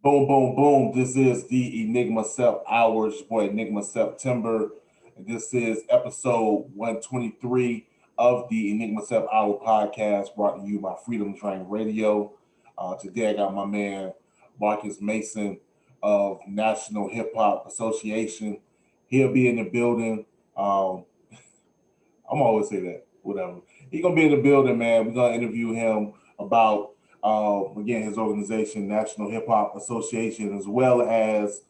Boom, boom, boom. This is the Enigma Sept Hour. It's your boy Enigma September. And this is episode 123 of the Enigma Sept Hour podcast brought to you by Freedom Train Radio. Today I got my man Marcus Mason of National Hip Hop Association. He'll be in the building. I'm always say that, whatever. He's gonna be in the building, man. We're gonna interview him about again his organization, National Hip Hop Association, as well as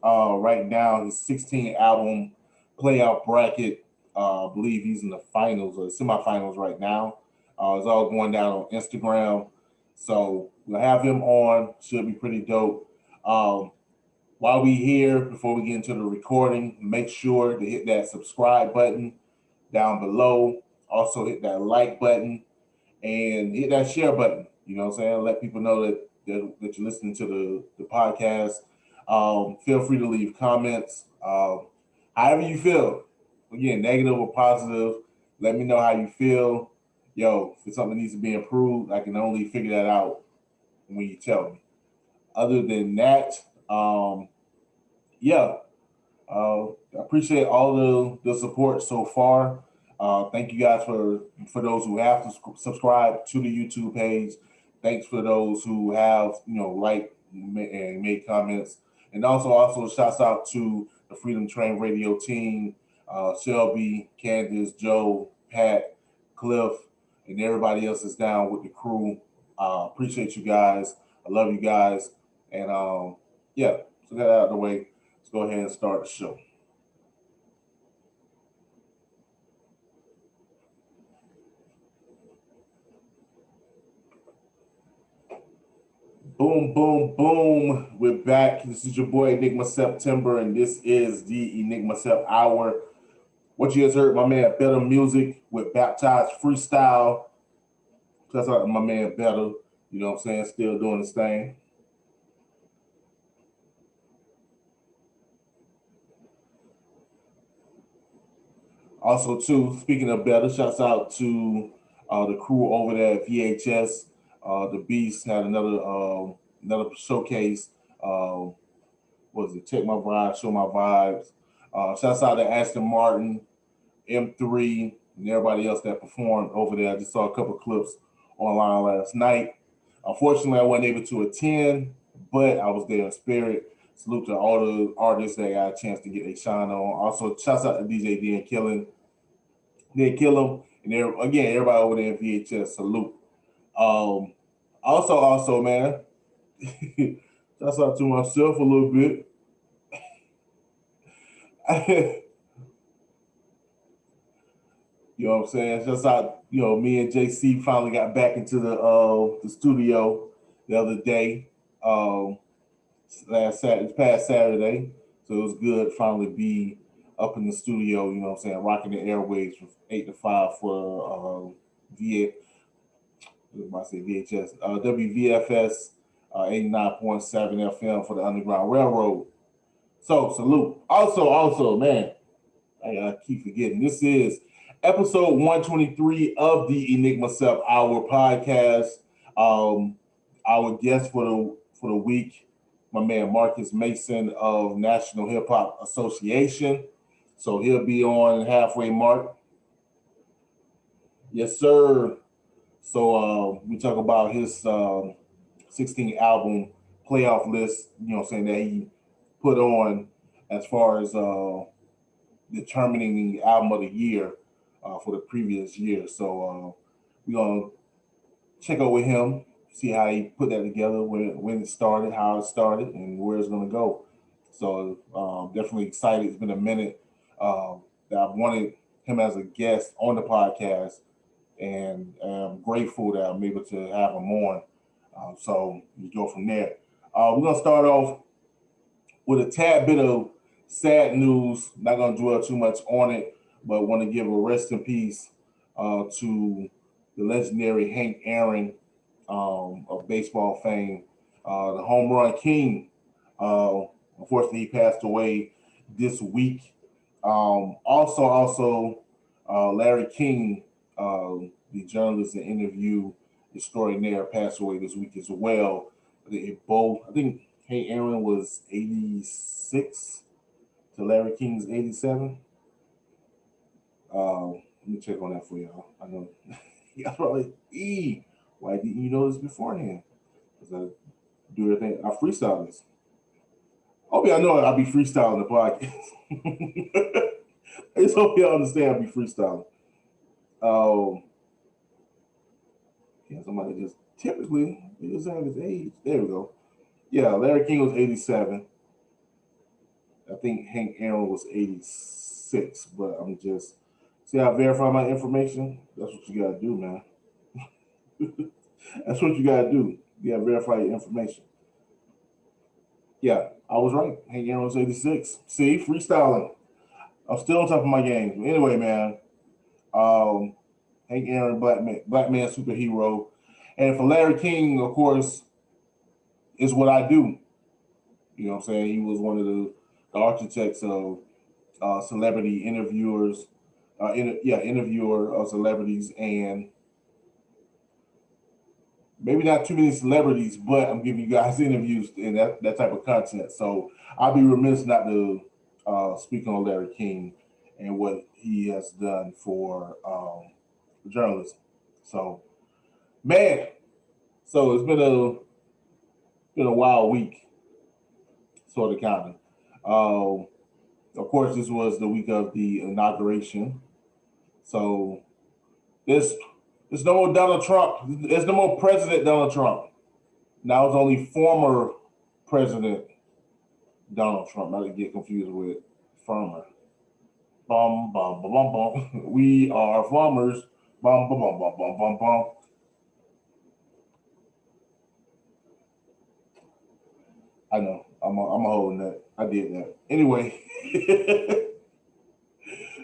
right now his 16 album playoff bracket. I believe he's in the finals or semifinals right now. It's all going down on Instagram, so we'll have him on. Should be pretty dope. While we here, before we get into the recording, make sure to hit that subscribe button down below. Also hit that like button and hit that share button. You know what I'm saying? Let people know that you're listening to the podcast. Feel free to leave comments. However you feel. Again, negative or positive. Let me know how you feel. Yo, if something needs to be improved, I can only figure that out when you tell me. Other than that, yeah, I appreciate all the support so far. Thank you guys for those who have subscribed to the YouTube page. Thanks for those who have liked and made comments, and also shouts out to the Freedom Train Radio team, Shelby, Candace, Joe, Pat, Cliff, and everybody else is down with the crew. Appreciate you guys. I love you guys, and yeah. So get that out of the way. Let's go ahead and start the show. Boom, boom, boom. We're back. This is your boy Enigma September, and this is the Enigma Sept Hour. What you just heard, my man Betta Music with Baptize Freestyle. That's out my man Betta. You know what I'm saying? Still doing his thing. Also, too, speaking of Betta, shouts out to the crew over there at VHS. The Beast had another showcase. What was it? Check my vibes, show my vibes. Shouts out to Aston Martin, M3, and everybody else that performed over there. I just saw a couple clips online last night. Unfortunately, I wasn't able to attend, but I was there in spirit. Salute to all the artists that got a chance to get a shine on. Also, shouts out to DJ D and Killing. They kill him, and again, everybody over there in VHS, salute. Also, man, shouts out to myself a little bit. You know what I'm saying? Just out, me and J.See finally got back into the studio the other day, this past Saturday. So it was good finally be up in the studio. You know what I'm saying? Rocking the airwaves from 8 to 5 for I say VHS, WVFS 89.7 FM for the Underground Railroad. So salute. Also, man, I keep forgetting. This is episode 123 of the Enigma Sept Hour podcast. Our guest for the week, my man Marcus Mason of National Hip Hop Association. So he'll be on halfway mark. Yes, sir. So we talk about his 16 album playoff list. You know, what I'm saying that he put on as far as determining the album of the year for the previous year. So we're gonna check out with him, see how he put that together, when it started, how it started, and where it's gonna go. So definitely excited. It's been a minute that I've wanted him as a guest on the podcast, and I'm grateful that I'm able to have him on. So we go from there. We're gonna start off with a tad bit of sad news. Not gonna dwell too much on it, but want to give a rest in peace to the legendary Hank Aaron of baseball fame, the home run king. Unfortunately, he passed away this week. Also, Larry King, the journalist and interview extraordinaire, passed away this week as well. I think Hank Aaron was 86 to Larry King's 87. Let me check on that for y'all. I know y'all probably why didn't you know this beforehand? Because I do everything. I freestyle this. Hope y'all know I'll be freestyling the podcast. I just hope y'all understand I'll be freestyling. Yeah, somebody just typically they just have his age. There we go. Yeah, Larry King was 87. I think Hank Aaron was 86, but I'm just see how I verify my information. That's what you gotta do, man. That's what you gotta do. You gotta verify your information. Yeah, I was right. Hank Aaron was 86. See, freestyling. I'm still on top of my game. Anyway, man. Um, Hank Aaron, black man superhero. And for Larry King, of course, is what I do. You know what I'm saying? He was one of the architects of celebrity interviewers, interviewer of celebrities, and maybe not too many celebrities, but I'm giving you guys interviews and that type of content. So I'll be remiss not to speak on Larry King and what he has done for journalism. So, man, so it's been a wild week, sort of kind of. Of course, this was the week of the inauguration. So there's no more Donald Trump. There's no more President Donald Trump. Now it's only former President Donald Trump. Not to get confused with farmer. Bum bum bum bum bum. We are farmers. Bum bum bum bum bum bum bum. I know. I'm a holding that. I did that. Anyway.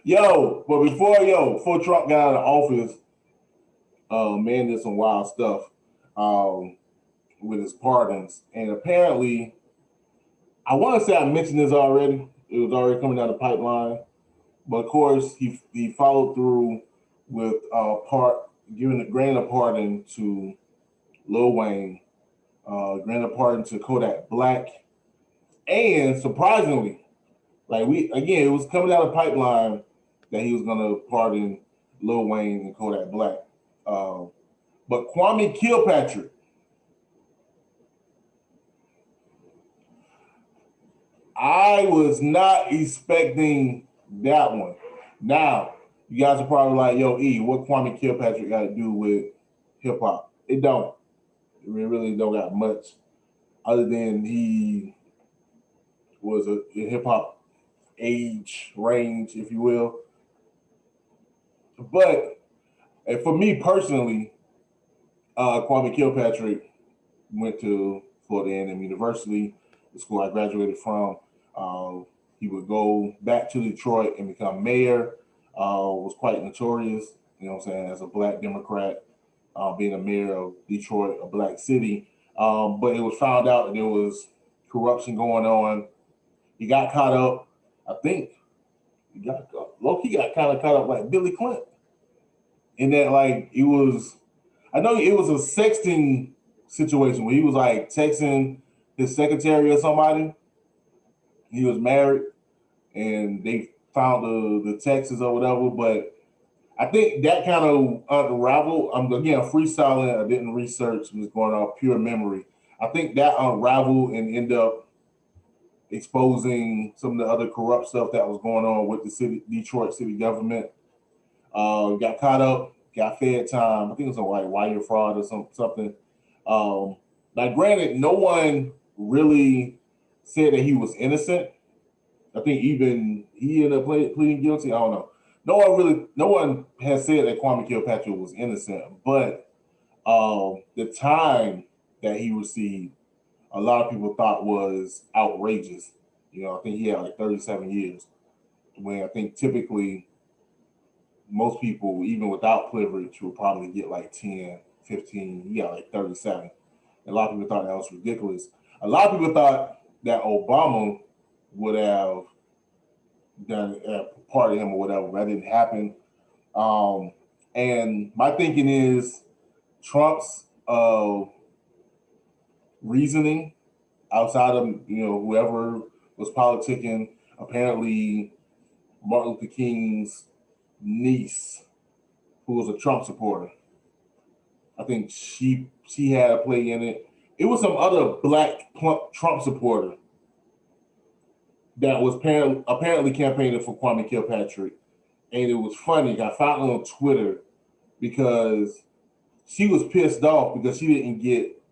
Before Trump got out of office, man did some wild stuff with his pardons. And apparently, I want to say I mentioned this already. It was already coming down the pipeline. But of course, he followed through with giving a grant of pardon to Lil Wayne, grant of pardon to Kodak Black, and surprisingly, it was coming down the pipeline that he was gonna pardon Lil Wayne and Kodak Black. But Kwame Kilpatrick, I was not expecting that one. Now, you guys are probably like, yo, what Kwame Kilpatrick got to do with hip hop? It don't. It really don't got much other than he was a hip hop age range, if you will. But for me personally, Kwame Kilpatrick went to Florida A&M University, the school I graduated from. He would go back to Detroit and become mayor. Was quite notorious, you know what I'm saying, as a black Democrat, being a mayor of Detroit, a black city. But it was found out that there was corruption going on. He got caught up. I think he got kind of caught up like Billy Clinton. In that, like, I know it was a sexting situation where he was like texting his secretary or somebody. He was married and they found the texts or whatever. But I think that kind of unraveled. I'm again freestyling. I didn't research. I'm just going off pure memory. I think that unraveled and ended up exposing some of the other corrupt stuff that was going on with the Detroit city government. Got caught up, got fed time. I think it was on like wire fraud or something. Now, granted, no one really said that he was innocent. I think even he ended up pleading guilty. I don't know. No one has said that Kwame Kilpatrick was innocent, but the time that he received, a lot of people thought was outrageous. You know, I think he had like 37 years, when I think typically most people, even without privilege, would probably get like 10, 15. He got like 37. A lot of people thought that was ridiculous. A lot of people thought that Obama would have done part of him or whatever. That didn't happen. And my thinking is Trump's reasoning outside of whoever was politicking. Apparently, Martin Luther King's niece, who was a Trump supporter, I think she had a play in it. It was some other black Trump supporter that was apparently campaigning for Kwame Kilpatrick, and it was funny. I found it on Twitter because she was pissed off because she didn't get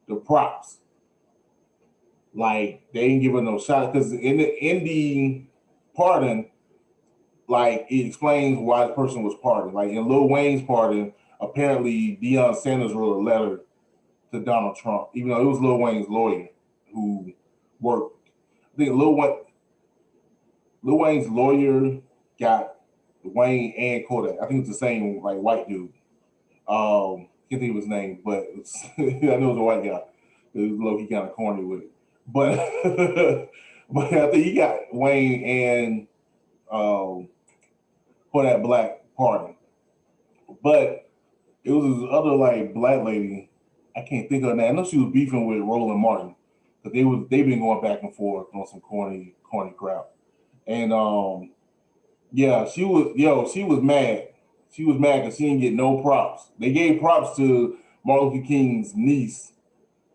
the props. Like they didn't give her no shot because in the pardon, like it explains why the person was pardoned. Like in Lil Wayne's pardon, apparently Deion Sanders wrote a letter to Donald Trump, even though it was Lil Wayne's lawyer who worked. I think Lil Wayne's lawyer got Wayne and Kodak. I think it's the same like white dude. Can't think of his name, but I know it was a white guy. It was low key kind of corny with it, but but I think he got Wayne and for that black pardon. But it was this other like black lady. I can't think of her name. I know she was beefing with Roland Martin, but they've been going back and forth on some corny crap. And yeah, she was mad. She was mad because she didn't get no props. They gave props to Martin Luther King's niece,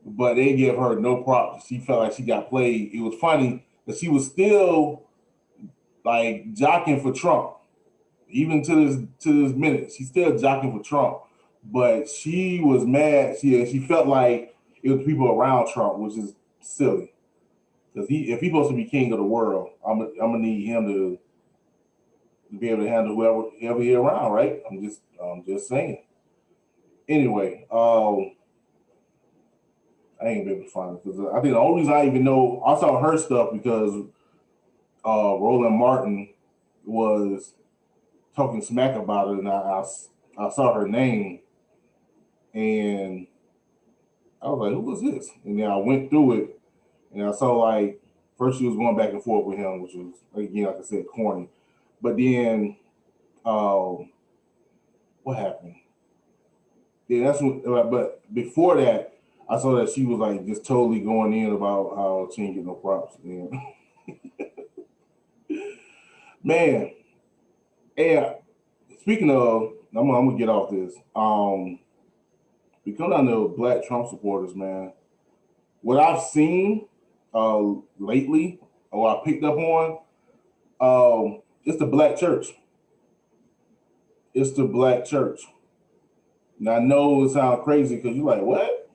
but they gave her no props. She felt like she got played. It was funny that she was still like jockeying for Trump, even to this minute. She's still jockeying for Trump, but she was mad. She felt like it was people around Trump, which is silly. Because if he's supposed to be king of the world, I'm gonna need him to be able to handle whoever he around, right? I'm just saying. Anyway, I ain't gonna be able to find it because I think the only reason I even know I saw her stuff because Roland Martin was talking smack about it, and I saw her name, and I was like, "Who was this?" And then I went through it, and I saw like first she was going back and forth with him, which was again, like I said, corny. But then, what happened? Yeah, that's what. But before that, I saw that she was like just totally going in about how she didn't get no props. And man, yeah. Speaking of, I'm gonna get off this. We come down to black Trump supporters, man. What I've seen lately, or I picked up on, it's the black church. It's the black church. Now I know it sounds crazy because you're like, what?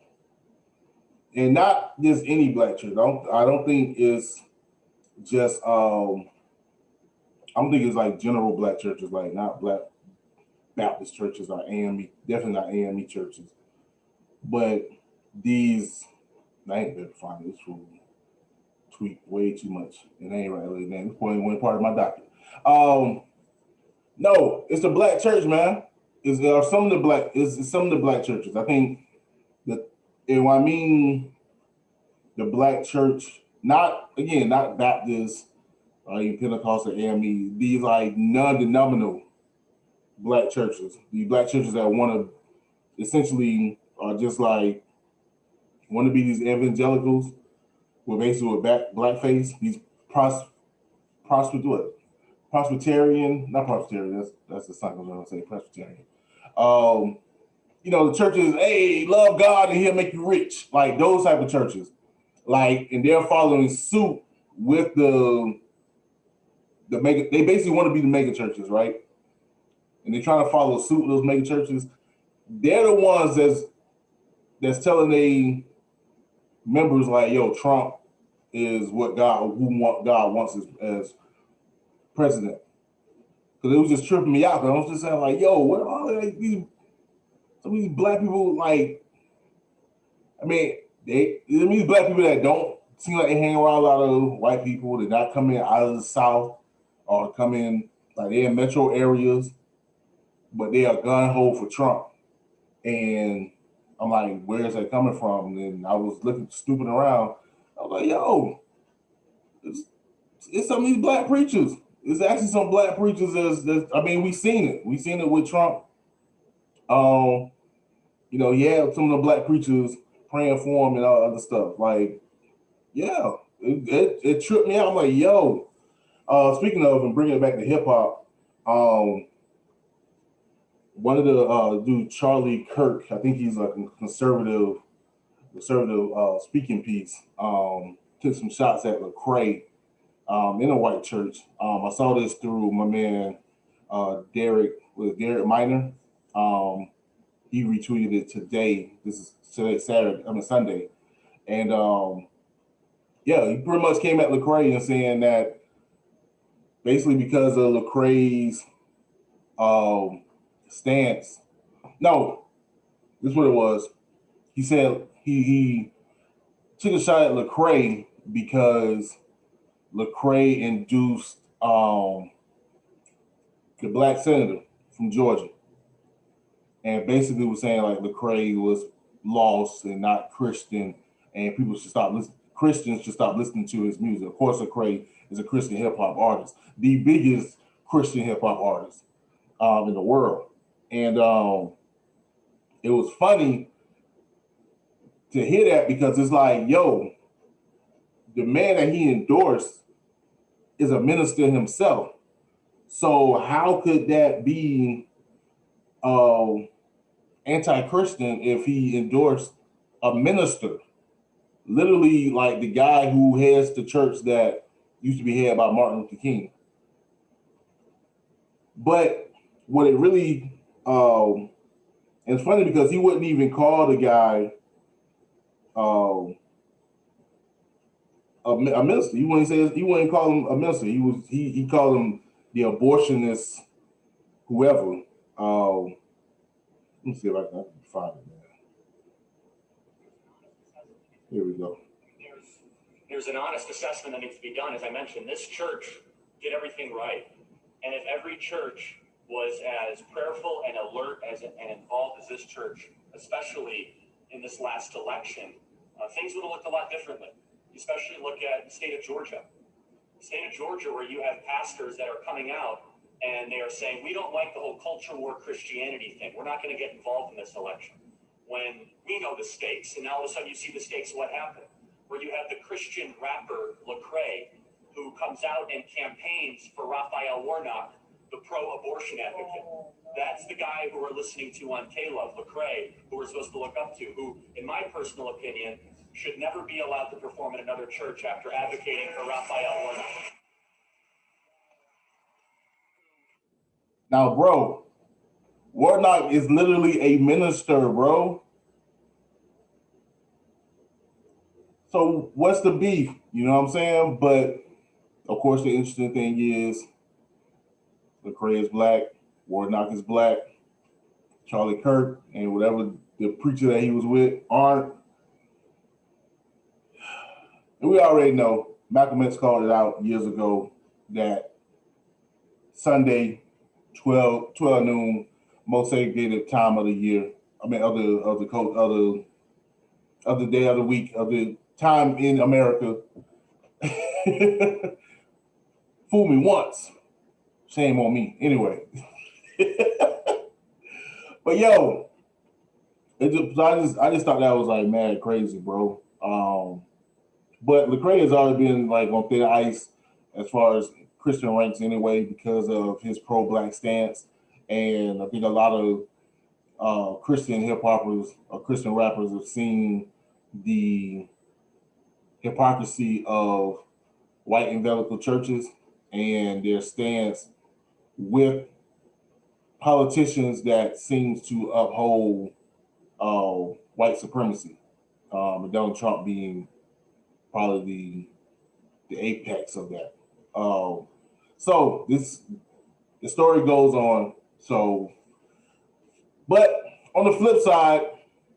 And not just any black church. I don't think it's just I don't think it's like general black churches, like not black Baptist churches or AME, definitely not AME churches. But these, I ain't better find this fool tweet way too much. It ain't right, really, man. This point one part of my docket. No, it's the black church, man. It's some of the black churches. I think that, and when I mean the black church, not Baptist or even Pentecostal AME, these like non-denominational black churches. These black churches that want to essentially are just like want to be these evangelicals with basically with blackface. These Presbyterian, not Presbyterian. That's the something I'm gonna say. Presbyterian. The churches, hey, love God and He'll make you rich. Like those type of churches. Like, and they're following suit with the mega. They basically want to be the mega churches, right? And they're trying to follow suit with those mega churches. They're the ones that's telling they members like, yo, Trump is what God wants as president. Because it was just tripping me out. I was just saying like, yo, what are like some of these black people like? I mean, these black people that don't seem like they hang around a lot of white people. They're not coming out of the South or coming like they're in metro areas, but they are gun ho for Trump. And I'm like, where is that coming from? And I was looking stupid around. I was like, yo, it's some of these black preachers. It's actually some black preachers I mean, we seen it. We seen it with Trump. You had some of the black preachers praying for him and all other stuff. Like, Yeah, it tripped me out. I'm like, yo. Speaking of and bringing it back to hip hop, um, one of the dude Charlie Kirk, I think he's like a conservative speaking piece. Took some shots at Lecrae in a white church. I saw this through my man Derek Minor. Um, he retweeted it today. This is today Saturday, I mean Sunday, and yeah, he pretty much came at Lecrae and saying that basically because of Lecrae's um, stance. No, this is what it was. He said he took a shot at Lecrae because Lecrae induced the black senator from Georgia, and basically was saying like Lecrae was lost and not Christian, and people should stop listening. Christians should stop listening to his music. Of course, Lecrae is a Christian hip hop artist, the biggest Christian hip hop artist in the world, and it was funny to hear that because it's like, yo, the man that he endorsed is a minister himself. So how could that be um, anti-Christian if he endorsed a minister? Literally, like the guy who heads the church that used to be headed by Martin Luther King. But what it really, it's funny because he wouldn't even call the guy um, a minister. He wouldn't call him a minister. He called him the abortionist, whoever. Let me see if I can find it, man. Here we go. There's an honest assessment that needs to be done. As I mentioned, this church did everything right. And if every church was as prayerful and alert and involved as this church, especially in this last election, things would have looked a lot differently. Especially look at the state of Georgia. The state of Georgia, where you have pastors that are coming out and they are saying, we don't like the whole culture war Christianity thing. We're not going to get involved in this election. When we know the stakes, and now all of a sudden you see the stakes of what happened, where you have the Christian rapper Lecrae, who comes out and campaigns for Raphael Warnock, the pro-abortion advocate. That's the guy who we're listening to on K-Love, Lecrae, who we're supposed to look up to, who, in my personal opinion, should never be allowed to perform in another church after advocating for Raphael Warnock. Now, bro, Warnock is literally a minister, bro. So what's the beef? You know what I'm saying? But of course, the interesting thing is Lecrae is black, Warnock is black, Charlie Kirk and whatever the preacher that he was with aren't. And we already know Malcolm X called it out years ago that Sunday, 12 noon, most segregated time of the year. I mean, other day of the week, of the time in America. Fool me once, shame on me. Anyway, but yo, I just thought that was like mad crazy, bro. But Lecrae has always been like on thin ice as far as Christian ranks anyway because of his pro-black stance, and I think a lot of Christian hip hoppers or Christian rappers have seen the hypocrisy of white evangelical churches and their stance with politicians that seems to uphold white supremacy. And Donald Trump being probably the apex of that. So the story goes on. So, but on the flip side,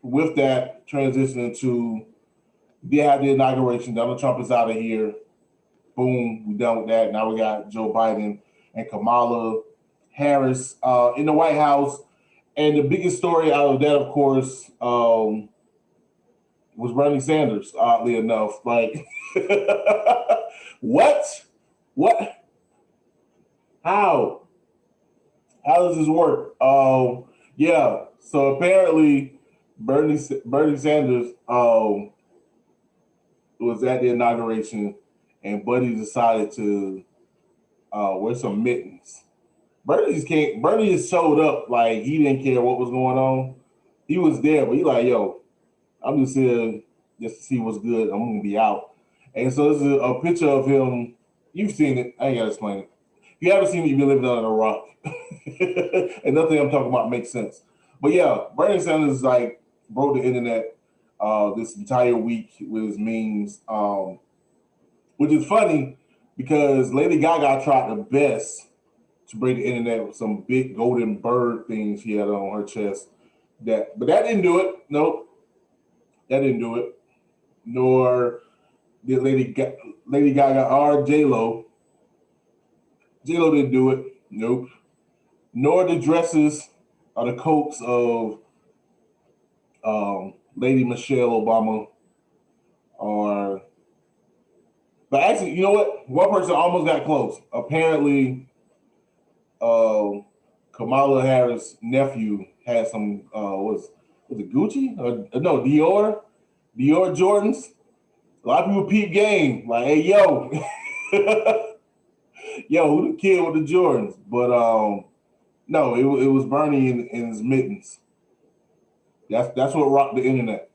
with that transitioning to they had the inauguration, Donald Trump is out of here. Boom, we done with that. Now we got Joe Biden and Kamala Harris in the White House. And the biggest story out of that, of course, was Bernie Sanders, oddly enough. Like, what? What? How? How does this work? Yeah. So apparently, Bernie Sanders was at the inauguration, and Buddy decided to wear some mittens. Bernie just showed up like he didn't care what was going on. He was there, but he like, yo, I'm just here just to see what's good. I'm gonna be out. And so this is a picture of him. You've seen it. I ain't gotta explain it. If you haven't seen it, you've been living under a rock. And nothing I'm talking about makes sense. But yeah, Bernie Sanders like broke the internet this entire week with his memes, which is funny because Lady Gaga tried the best to break the internet with some big golden bird thing she had on her chest. But that didn't do it. Nope, that didn't do it. Nor did Lady Gaga or J Lo. J Lo didn't do it. Nope. Nor the dresses or the coats of Lady Michelle Obama. Or, but actually, you know what? One person almost got close. Apparently, Kamala Harris' nephew had some was it Gucci or no Dior Jordans. A lot of people peep game like, hey yo, yo, who the kid with the Jordans? But no, it was Bernie in his mittens. That's what rocked the internet.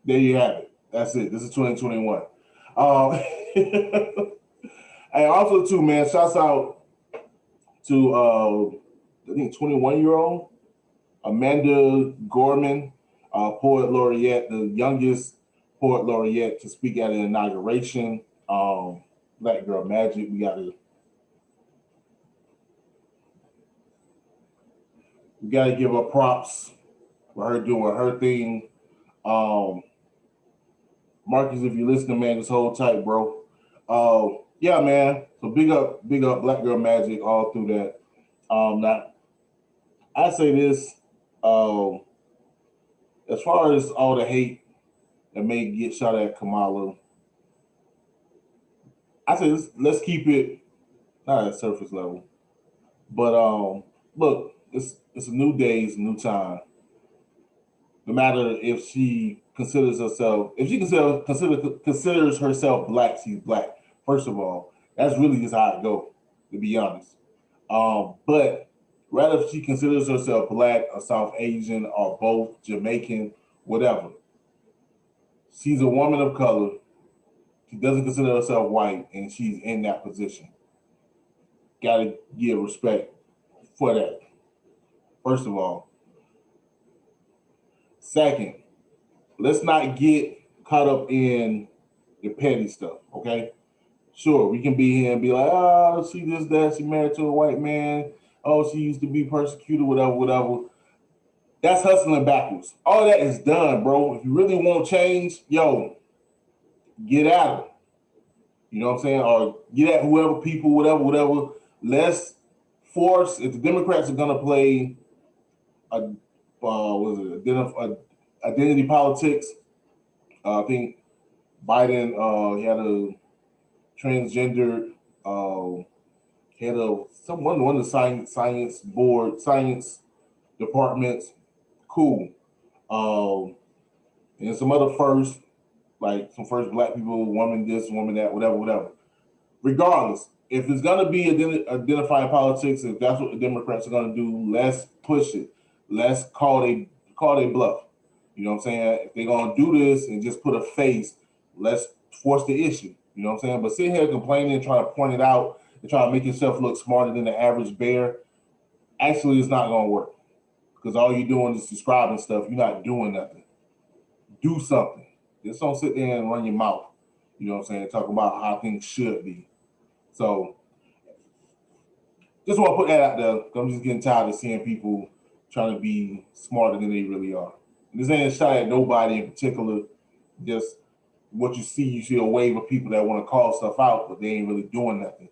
There you have it. That's it. This is 2021. And also too, man, shouts out to I think 21-year-old Amanda Gorman, poet laureate, the youngest poet laureate to speak at an inauguration. Black Girl Magic. We gotta give her props for her doing her thing. Um, Marcus, if you listen, man, just hold tight, bro. Yeah, man. So big up Black Girl Magic all through that. Now I say this, um, as far as all the hate that may get shot at Kamala, I say let's keep it not at surface level, but look, it's a new day, it's a new time. No matter if she considers herself, if she considers herself black, she's black. First of all, that's really just how it go. To be honest, but rather if she considers herself black or South Asian or both Jamaican, whatever, she's a woman of color. She doesn't consider herself white, and she's in that position. Got to give respect for that. First of all, second, let's not get caught up in the petty stuff, okay? Sure, we can be here and be like, oh, she this, that, she married to a white man. Oh, she used to be persecuted, whatever, whatever. That's hustling backwards. All that is done, bro. If you really want change, yo, get at her. You know what I'm saying? Or get at whoever people, whatever, whatever. Let's force, if the Democrats are going to play what is it, identity politics, I think Biden, he had a transgender head of one of the science departments. Cool. And some other first, like some first black people, woman this, woman that, whatever, whatever. Regardless, if it's gonna be identifying politics, if that's what the Democrats are gonna do, let's push it. Let's call they bluff. You know what I'm saying? If they're gonna do this and just put a face, let's force the issue. You know what I'm saying? But sitting here complaining, trying to point it out, and trying to make yourself look smarter than the average bear, actually it's not gonna work. Because all you're doing is describing stuff. You're not doing nothing. Do something. Just don't sit there and run your mouth. You know what I'm saying? Talk about how things should be. So just want to put that out there. I'm just getting tired of seeing people trying to be smarter than they really are. This ain't a shot at nobody in particular. Just what you see a wave of people that want to call stuff out, but they ain't really doing nothing.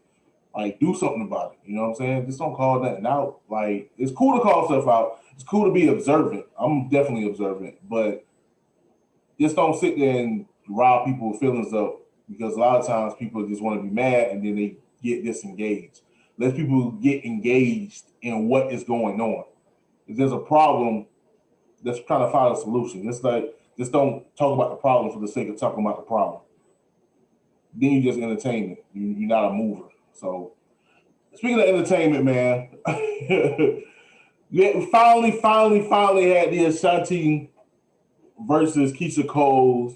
Like, do something about it. You know what I'm saying? Just don't call nothing out. Like, it's cool to call stuff out. It's cool to be observant. I'm definitely observant, but just don't sit there and rile people's feelings up because a lot of times people just want to be mad and then they get disengaged. Let people get engaged in what is going on. If there's a problem, let's try to find a solution. Just Just don't talk about the problem for the sake of talking about the problem. Then you just entertainment. You're not a mover. So speaking of entertainment, man, we finally had the Ashanti versus Keyshia Cole's.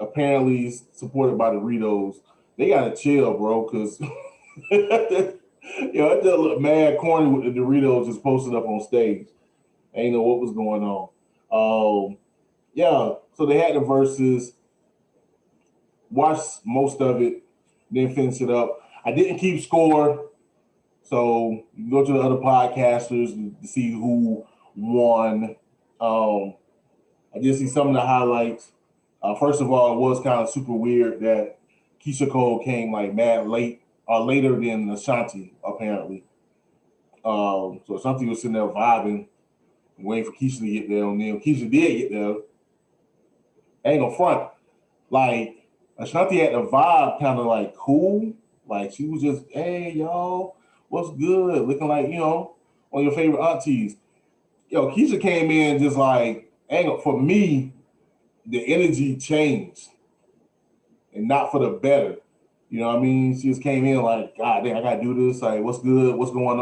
Apparently supported by the Ritos. They gotta chill, bro, because it just looked mad corny with the Doritos just posted up on stage. I ain't know what was going on. Yeah, so they had the verses. Watched most of it, then finish it up. I didn't keep score, so you can go to the other podcasters to see who won. I did see some of the highlights. First of all, it was kind of super weird that Keyshia Cole came like mad late, later than Ashanti, apparently. So Ashanti was sitting there vibing, waiting for Keyshia to get there. And then Keyshia did get there. I ain't gonna front. Like, Ashanti had the vibe kind of like cool. Like, she was just, hey, y'all, what's good? Looking like, one of your favorite aunties. Yo, Keyshia came in just like, for me, the energy changed and not for the better. You know what I mean? She just came in like, God damn, I gotta do this. Like, what's good? What's going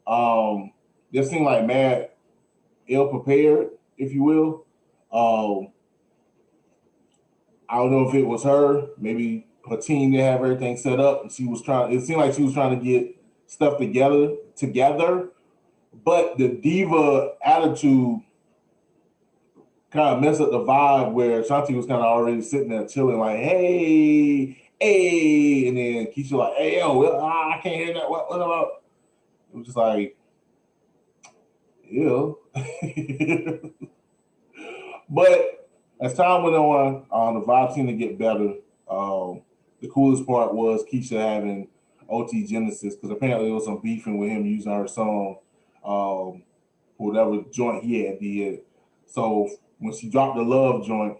on? This seemed like mad ill prepared, if you will. I don't know if it was her. Maybe her team didn't have everything set up, and she was trying. It seemed like she was trying to get stuff together. But the diva attitude kind of messed up the vibe where Ashanti was kind of already sitting there chilling, like, hey, and then Keyshia like, hey, yo, I can't hear that. What about? It was just like, ew. But as time went on, the vibe seemed to get better. The coolest part was Keyshia having OT Genesis, because apparently there was some beefing with him using her song, whatever joint he had did. So when she dropped the love joint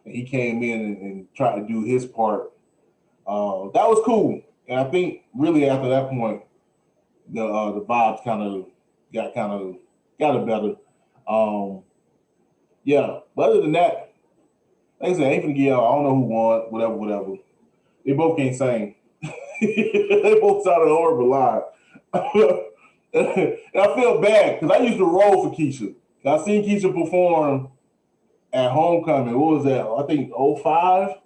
and he came in and tried to do his part, that was cool. And I think really after that point, the vibes got better. Yeah, but other than that, like I said, I ain't finna give y'all, I don't know who won, whatever. They both can't sing. They both sounded horrible live. And I feel bad because I used to roll for Keyshia. I seen Keyshia perform at Homecoming. What was that? I think 05,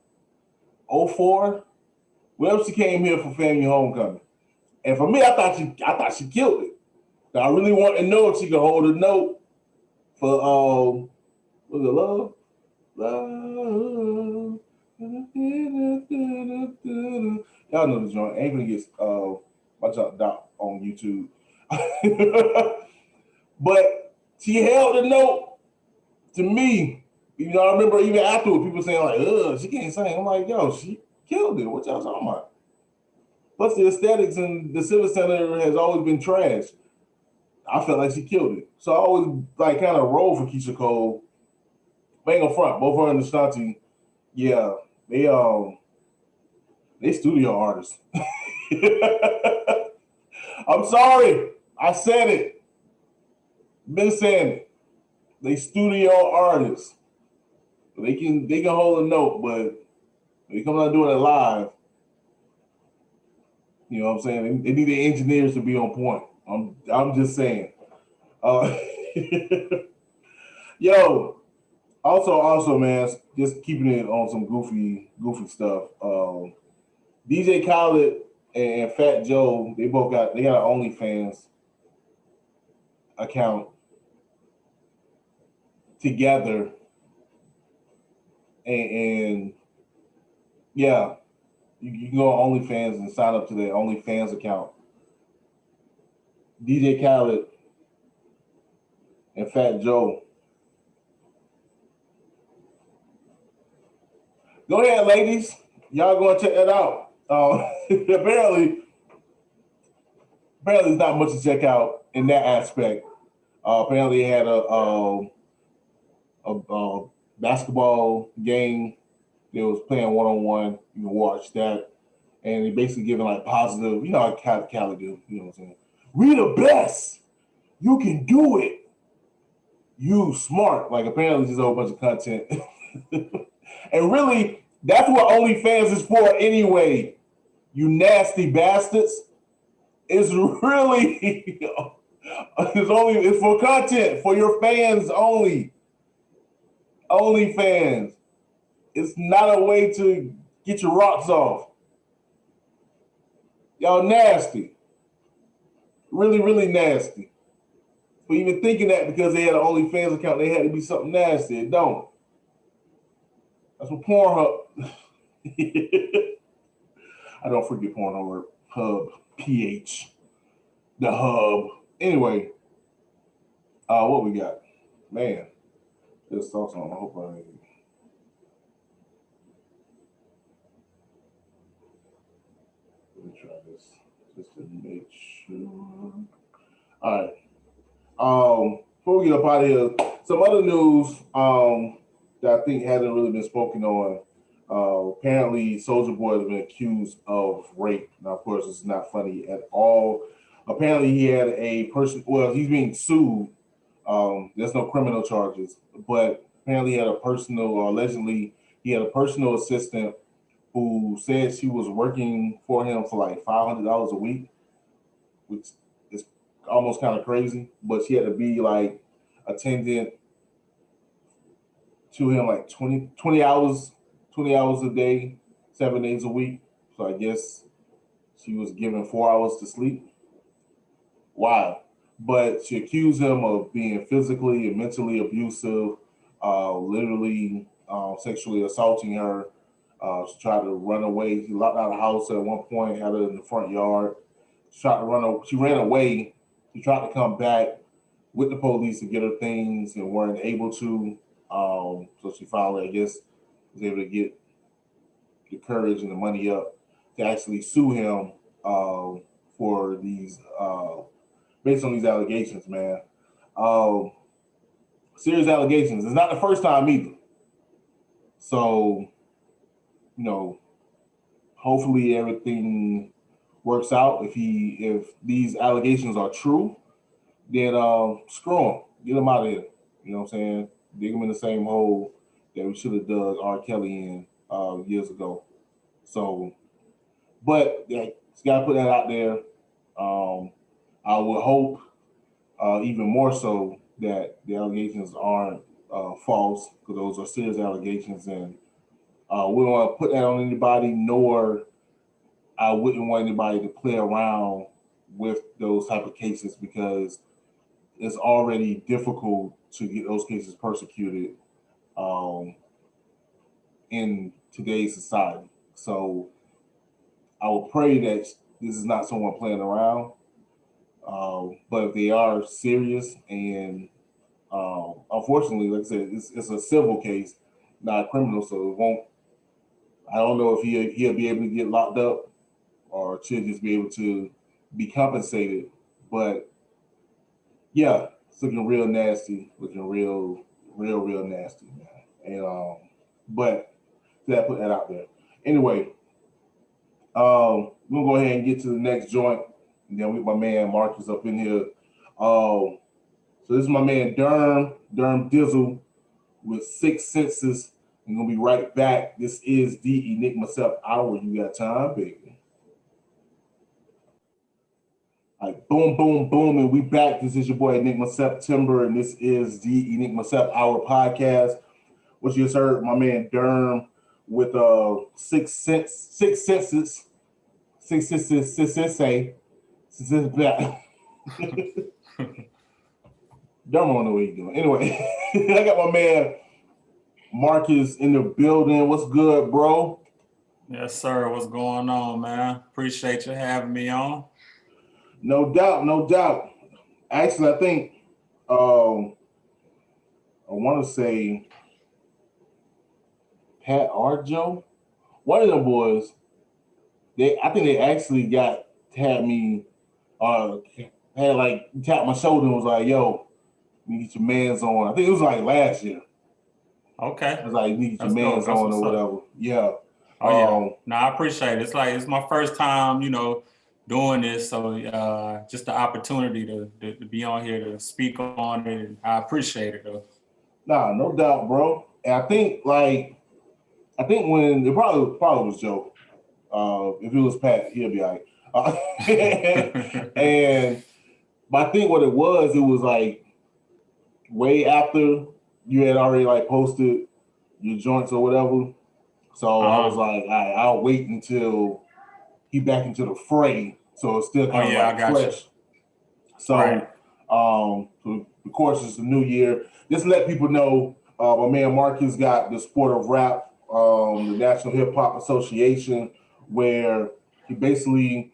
04. Whenever she came here for Family Homecoming. And for me, I thought she killed it. I really want to know if she could hold a note for was it Love? Love. Y'all know the joint. Ain't gonna get my junk doc on YouTube. But she held the note to me. I remember even afterward, people saying like, ugh, she can't sing. I'm like, yo, she killed it. What y'all talking about? Plus the aesthetics in the Civic Center has always been trash. I felt like she killed it. So I always like kind of roll for Keyshia Cole. But ain't gonna front. Both her and Ashanti, yeah, they studio artists. I'm sorry. I said it. Been saying it. They studio artists. They can hold a note, but when they come out doing it live, you know what I'm saying? They need the engineers to be on point. I'm just saying. Yo, also, man, just keeping it on some goofy stuff. DJ Khaled and Fat Joe, they got an OnlyFans account together, and yeah, you can go on OnlyFans and sign up to their OnlyFans account. DJ Khaled and Fat Joe. Go ahead, ladies. Y'all go and check that out. Apparently, there's not much to check out in that aspect. Apparently, they had a basketball game. They was playing one-on-one. You can watch that. And they basically giving like positive, how Cali do, you know what I'm saying? We the best. You can do it. You smart. Like apparently just a whole bunch of content. And really, that's what OnlyFans is for anyway. You nasty bastards. It's really it's for content, for your fans only. OnlyFans. It's not a way to get your rocks off. Y'all nasty. Really, really nasty. For even thinking that because they had an OnlyFans account, they had to be something nasty. It don't. That's what Pornhub. I don't forget Pornhub Hub PH. The hub. Anyway, what we got? Man, just saw something. I hope I. Let me try this just to make sure. All right. Before we get up out of here, some other news that I think hasn't really been spoken on. Apparently, Soulja Boy has been accused of rape. Now, of course, it's not funny at all. Apparently, he had a person. Well, he's being sued. There's no criminal charges, but apparently, he had a personal, or allegedly, he had a personal assistant who said she was working for him for like $500 a week, which is almost kind of crazy. But she had to be like attendant to him like 20 hours, 20 hours a day, 7 days a week. So I guess she was given 4 hours to sleep. Wow. But she accused him of being physically and mentally abusive, literally sexually assaulting her. She tried to run away. He locked out of the house at one point, had her in the front yard. She tried to run. She ran away. She tried to come back with the police to get her things and weren't able to. So she finally, I guess, was able to get the courage and the money up to actually sue him for these, based on these allegations, man. Serious allegations. It's not the first time either. So, hopefully everything works out. If these allegations are true, then screw him. Get him out of here. You know what I'm saying? Dig him in the same hole that we should have dug R. Kelly in years ago. So, but yeah, just gotta put that out there. I would hope even more so that the allegations aren't false, because those are serious allegations, and we don't want to put that on anybody. Nor I wouldn't want anybody to play around with those type of cases, because it's already difficult to get those cases persecuted in today's society. So I would pray that this is not someone playing around. But if they are serious, and unfortunately, like I said, it's a civil case, not a criminal, so it won't. I don't know if he'll be able to get locked up, or should just be able to be compensated. But yeah, it's looking real nasty, looking real nasty, man. And but that put that out there. Anyway, we'll go ahead and get to the next joint. And then with my man Marcus up in here. So this is my man Derm Dizzle with 6 Senses. I'm gonna be right back. This is the Enigma Sept Hour. You got time, baby. Like boom, boom, boom, and we back. This is your boy Enigma September, and this is the Enigma Sept Hour podcast. What you just heard, my man Derm with 6 senses, say. Don't know what he's doing. Anyway, I got my man Marcus in the building. What's good, bro? Yes, sir. What's going on, man? Appreciate you having me on. No doubt, no doubt. Actually, I think I want to say Pat or Joe, one of them boys. I think they actually had me had like tapped my shoulder and was like, "Yo, you get your mans on." I think it was like last year. Okay. It was like, "You get your mans on" or whatever. Yeah. Oh yeah. No, I appreciate it. It's my first time, doing this. So just the opportunity to be on here to speak on it. I appreciate it though. Nah, no doubt, bro. And I think when it probably was Joe. If it was Pat, he'll be all right. And but I think what it was like way after you had already like posted your joints or whatever. So I was like, all right, I'll wait until he back into the fray. So it's still kind of I like got fresh. you. So, Right. So of course, it's the new year. Just let people know, my man Marcus got the Sport of Rap, the National Hip Hop Association, where he basically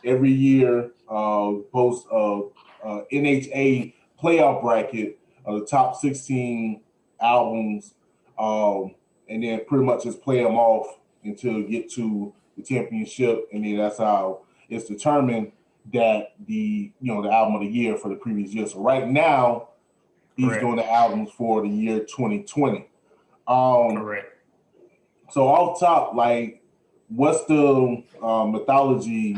every year posts NHA playoff bracket of the top 16 albums, and then pretty much just play them off until you get to the championship, and then that's how it's determined that the album of the year for the previous year. So right now he's doing the albums for the year 2020. Correct. So off top, like, what's the mythology?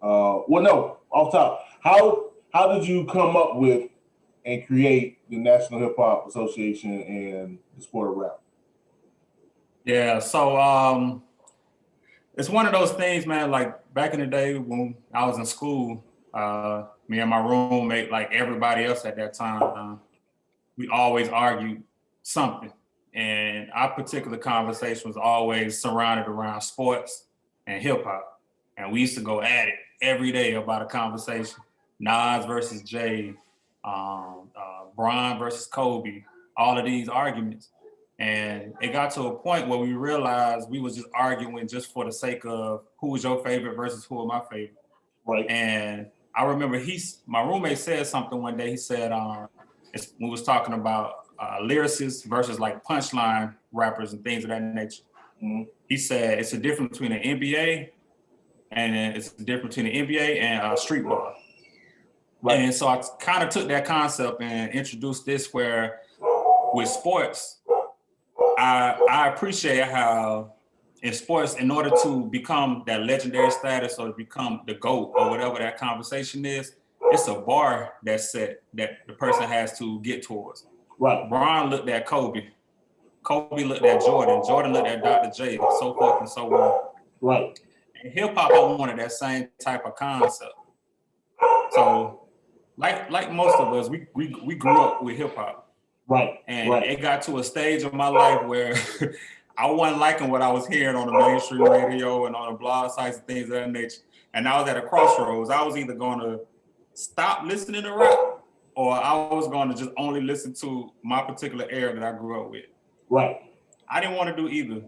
Well, no, off top. How did you come up with and create the National Hip Hop Association and the Sport of Rap? Yeah. So it's one of those things, man. Like back in the day when I was in school, me and my roommate, like everybody else at that time, we always argued something. And our particular conversation was always surrounded around sports and hip hop. And we used to go at it every day about a conversation. Nas versus Jay, Bron versus Kobe, all of these arguments. And it got to a point where we realized we was just arguing just for the sake of who was your favorite versus who was my favorite. Right. And I remember my roommate said something one day. He said, we was talking about lyricists versus like punchline rappers and things of that nature. Mm-hmm. He said it's a difference between an NBA and it's a difference between an NBA and street ball. Right. And so I kind of took that concept and introduced this where with sports, I appreciate how in sports, in order to become that legendary status or to become the GOAT or whatever that conversation is, it's a bar that's set that the person has to get towards. Right. Bron looked at Kobe. Kobe looked at Jordan. Jordan looked at Dr. J, so forth and so on. Right. And hip hop, I wanted that same type of concept. So, like most of us, we grew up with hip hop. Right. And it got to a stage of my life where I wasn't liking what I was hearing on the mainstream radio and on the blog sites and things of that nature. And I was at a crossroads. I was either going to stop listening to rap or I was going to just only listen to my particular era that I grew up with. Right. I didn't want to do either.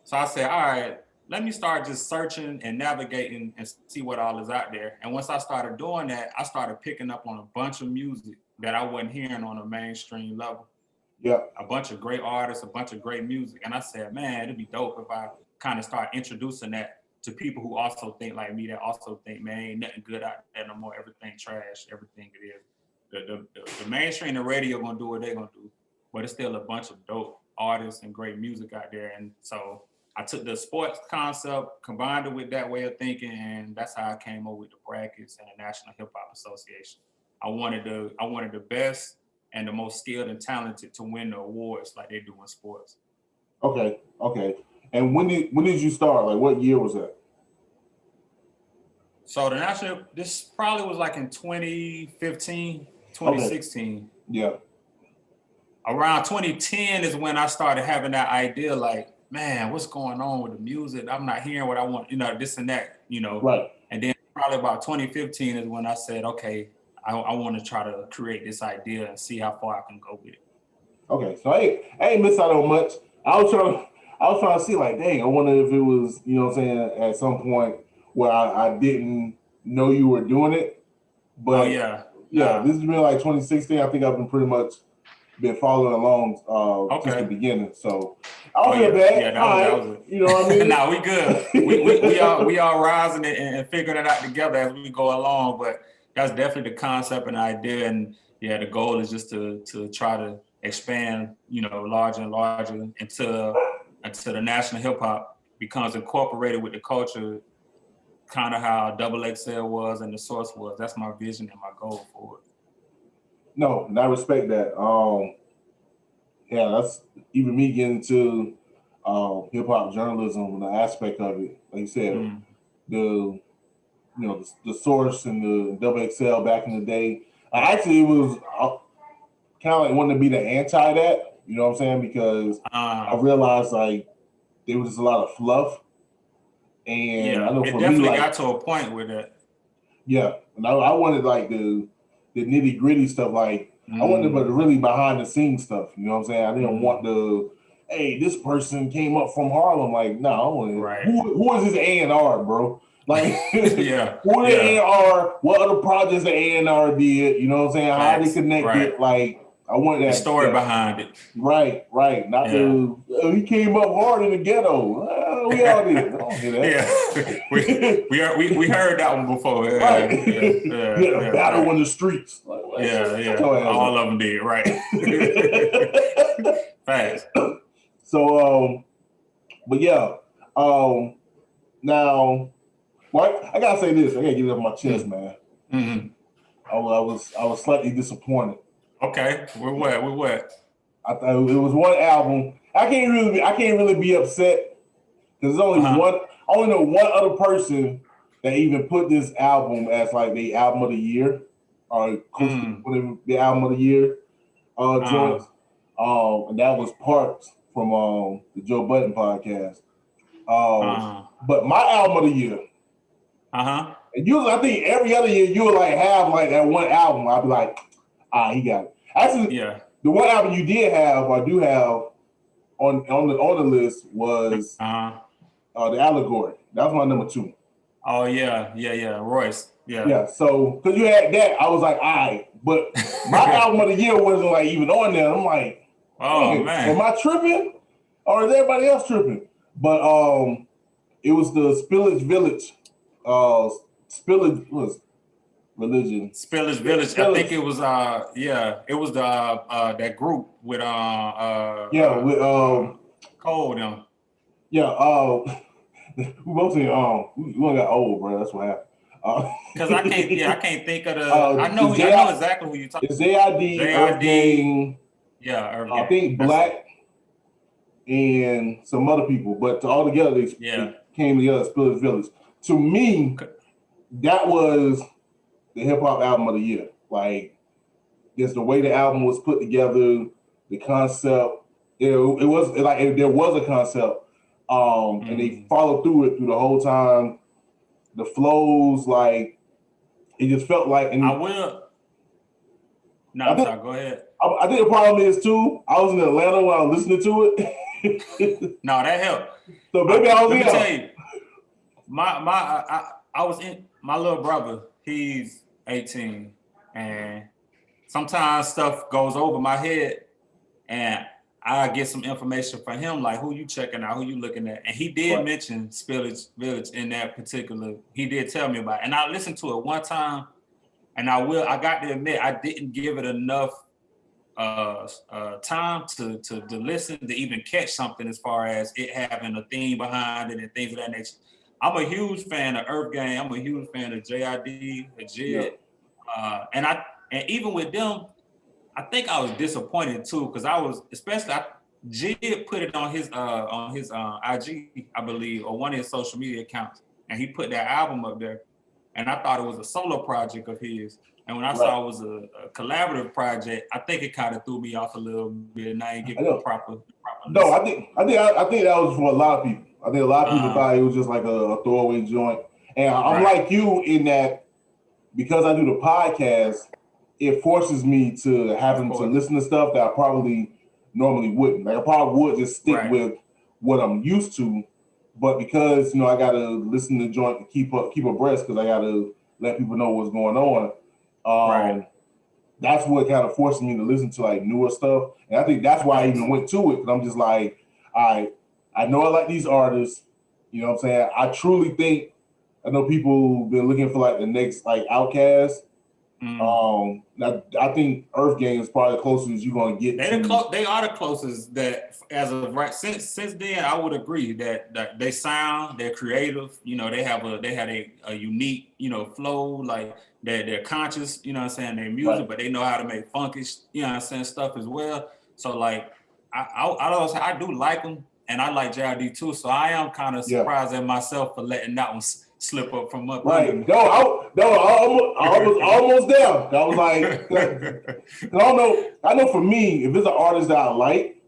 So I said, all right, let me start just searching and navigating and see what all is out there. And once I started doing that, I started picking up on a bunch of music that I wasn't hearing on a mainstream level. Yeah. A bunch of great artists, a bunch of great music. And I said, man, it'd be dope if I kind of start introducing that to people who also think like me, that also think, man, ain't nothing good out there no more. Everything trash, everything it is. The mainstream and radio gonna do what they're gonna do, but it's still a bunch of dope artists and great music out there. And so I took the sports concept, combined it with that way of thinking, and that's how I came up with the brackets and the National Hip Hop Association. I wanted the best and the most skilled and talented to win the awards like they do in sports. Okay. And when did you start? Like, what year was that? So the national, this probably was like in 2015, 2016. Okay. Yeah. Around 2010 is when I started having that idea, like, man, what's going on with the music? I'm not hearing what I want, this and that, Right. And then probably about 2015 is when I said, okay, I want to try to create this idea and see how far I can go with it. Okay, so I ain't miss out on much. I was trying to see, like, dang, I wonder if it was, what I'm saying, at some point where I didn't know you were doing it. But yeah, this has been like 2016. I think I've been following along since the beginning. So I don't feel bad. Yeah, that was it. You know what I mean? Nah, we good. we all rising it and figuring it out together as we go along. But that's definitely the concept and idea. And yeah, the goal is just to try to expand, larger and larger until the national hip hop becomes incorporated with the culture kind of how Double XL was and the Source was. That's my vision and my goal for it. No, and I respect that. Yeah, that's even me getting into hip hop journalism and the aspect of it. Like you said, the the Source and the Double XL back in the day. I actually was kind of like wanting to be the anti that. You know what I'm saying? Because I realized like there was a lot of fluff, and I know it for definitely me, like, got to a point with it. Yeah, and I wanted like the nitty gritty stuff. Like I wanted the really behind the scenes stuff. You know what I'm saying? I didn't want the hey, this person came up from Harlem. Like, no, I wanted who is this A&R, bro? Like, who the A&R? What other projects the A&R did? You know what I'm saying? How they connected? Like, I wanted that the story behind it. Right. Not the he came up hard in the ghetto. We all did. I don't hear that. we heard that one before. Battle in the streets. Like, all of them did. Right. Facts. So, but yeah. Now, well, I gotta say this. I gotta get it off my chest, man. I was slightly disappointed. Okay, with what? I thought it was one album. I can't really be upset because there's only one. I only know one other person that even put this album as like the album of the year or whatever the album of the year joints. And that was Parks from the Joe Budden podcast. But my album of the year. And usually, I think every other year you would like have like that one album. I'd be like, he got it. Actually, the one album you did have or do have on the list was the Allegory. That was my number 2. Oh yeah, Royce. Yeah. So because you had that, I was like, all right. But my album of the year wasn't like even on there. I'm like, man, am I tripping or is everybody else tripping? But it was the Spillage Village. Spillage was religion. Spillage Village. I think it was it was the that group with with Cole them. We both say we got old, bro. That's what happened. Because I can't think of the I know exactly who you're talking about. J.I.D. Irv I think Black and some other people, but all together they came together, Spillage Village. To me, that was the hip hop album of the year. Like, just the way the album was put together, the concept. It was like there was a concept, and they followed through it through the whole time. The flows, like, it just felt like. And I will. No, I'm sorry. Go ahead. I think the problem is too. I was in Atlanta while I was listening to it. No, that helped. So maybe I was. Let me tell you, I was in my little brother. He's 18, and sometimes stuff goes over my head, and I get some information from him, like who you checking out, who you looking at, and he did mention Spillage Village in that particular. He did tell me about it, and I listened to it one time, and I got to admit I didn't give it enough time to listen to even catch something as far as it having a theme behind it and things of that nature. I'm a huge fan of Earth Gang. I'm a huge fan of J.I.D., Jid. And even with them, I think I was disappointed too, because I was, Jid put it on his IG, I believe, or one of his social media accounts, and he put that album up there. And I thought it was a solo project of his. And when I saw it was a collaborative project, I think it kind of threw me off a little bit, and I ain't give it the proper. No, I think that was for a lot of people. I think a lot of people thought it was just like a throwaway joint. And I'm like you in that because I do the podcast, it forces me to having to listen to stuff that I probably normally wouldn't. Like I probably would just stick with what I'm used to, but because I gotta listen to the joint to keep abreast because I gotta let people know what's going on. That's what kind of forced me to listen to like newer stuff, and I think that's why I even went to it because I'm just like, I know I like these artists. You know what I'm saying? I truly think I know people been looking for like the next like Outkast. I think Earth Gang is probably the closest you're gonna get. They are the closest that, as of right since then. I would agree that they sound, they're creative. You know, they had a unique, you know, flow. Like they're conscious. You know what I'm saying? Their music, right. But they know how to make funky, you know what I'm saying, stuff as well. So like I do like them, and I like JRD too. So I am kind of surprised at myself for letting that one slip up from up. Right. I was almost there. I was like, I know for me, if it's an artist that I like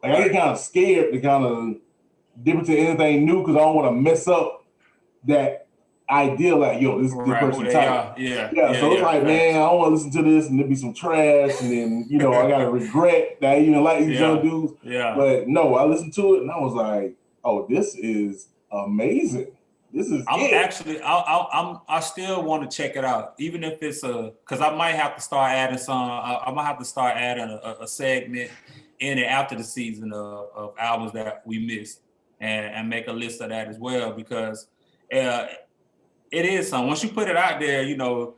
I get kind of scared to kind of dip into anything new because I don't want to mess up that idea. Like, yo, this person type. So it's like, man, I don't want to listen to this and there be some trash, and then I gotta regret that I even like these young dudes. Yeah. But no, I listened to it and I was like, oh, this is amazing. This is I still want to check it out, even if it's because I might have to start adding I might have to start adding a segment in it after the season of albums that we missed, and make a list of that as well, because it is something. Once you put it out there, you're gonna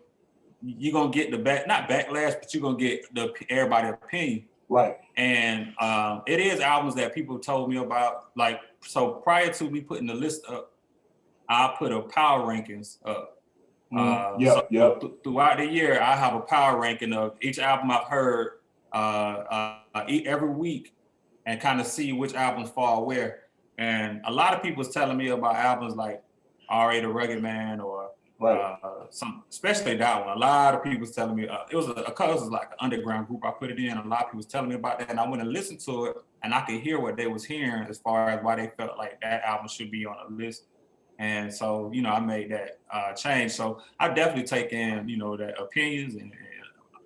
get the not backlash, but you're gonna get everybody's opinion. Right. And it is albums that people told me about. Like, so prior to me putting the list up, I put a power rankings up. Throughout the year, I have a power ranking of each album I've heard every week, and kind of see which albums fall where. And a lot of people was telling me about albums like R.A. the Rugged Man, or especially that one. A lot of people was telling me it was like an underground group I put it in. A lot of people was telling me about that, and I went and listened to it, and I could hear what they was hearing as far as why they felt like that album should be on a list. And so, I made that change. So I definitely take in, the opinions and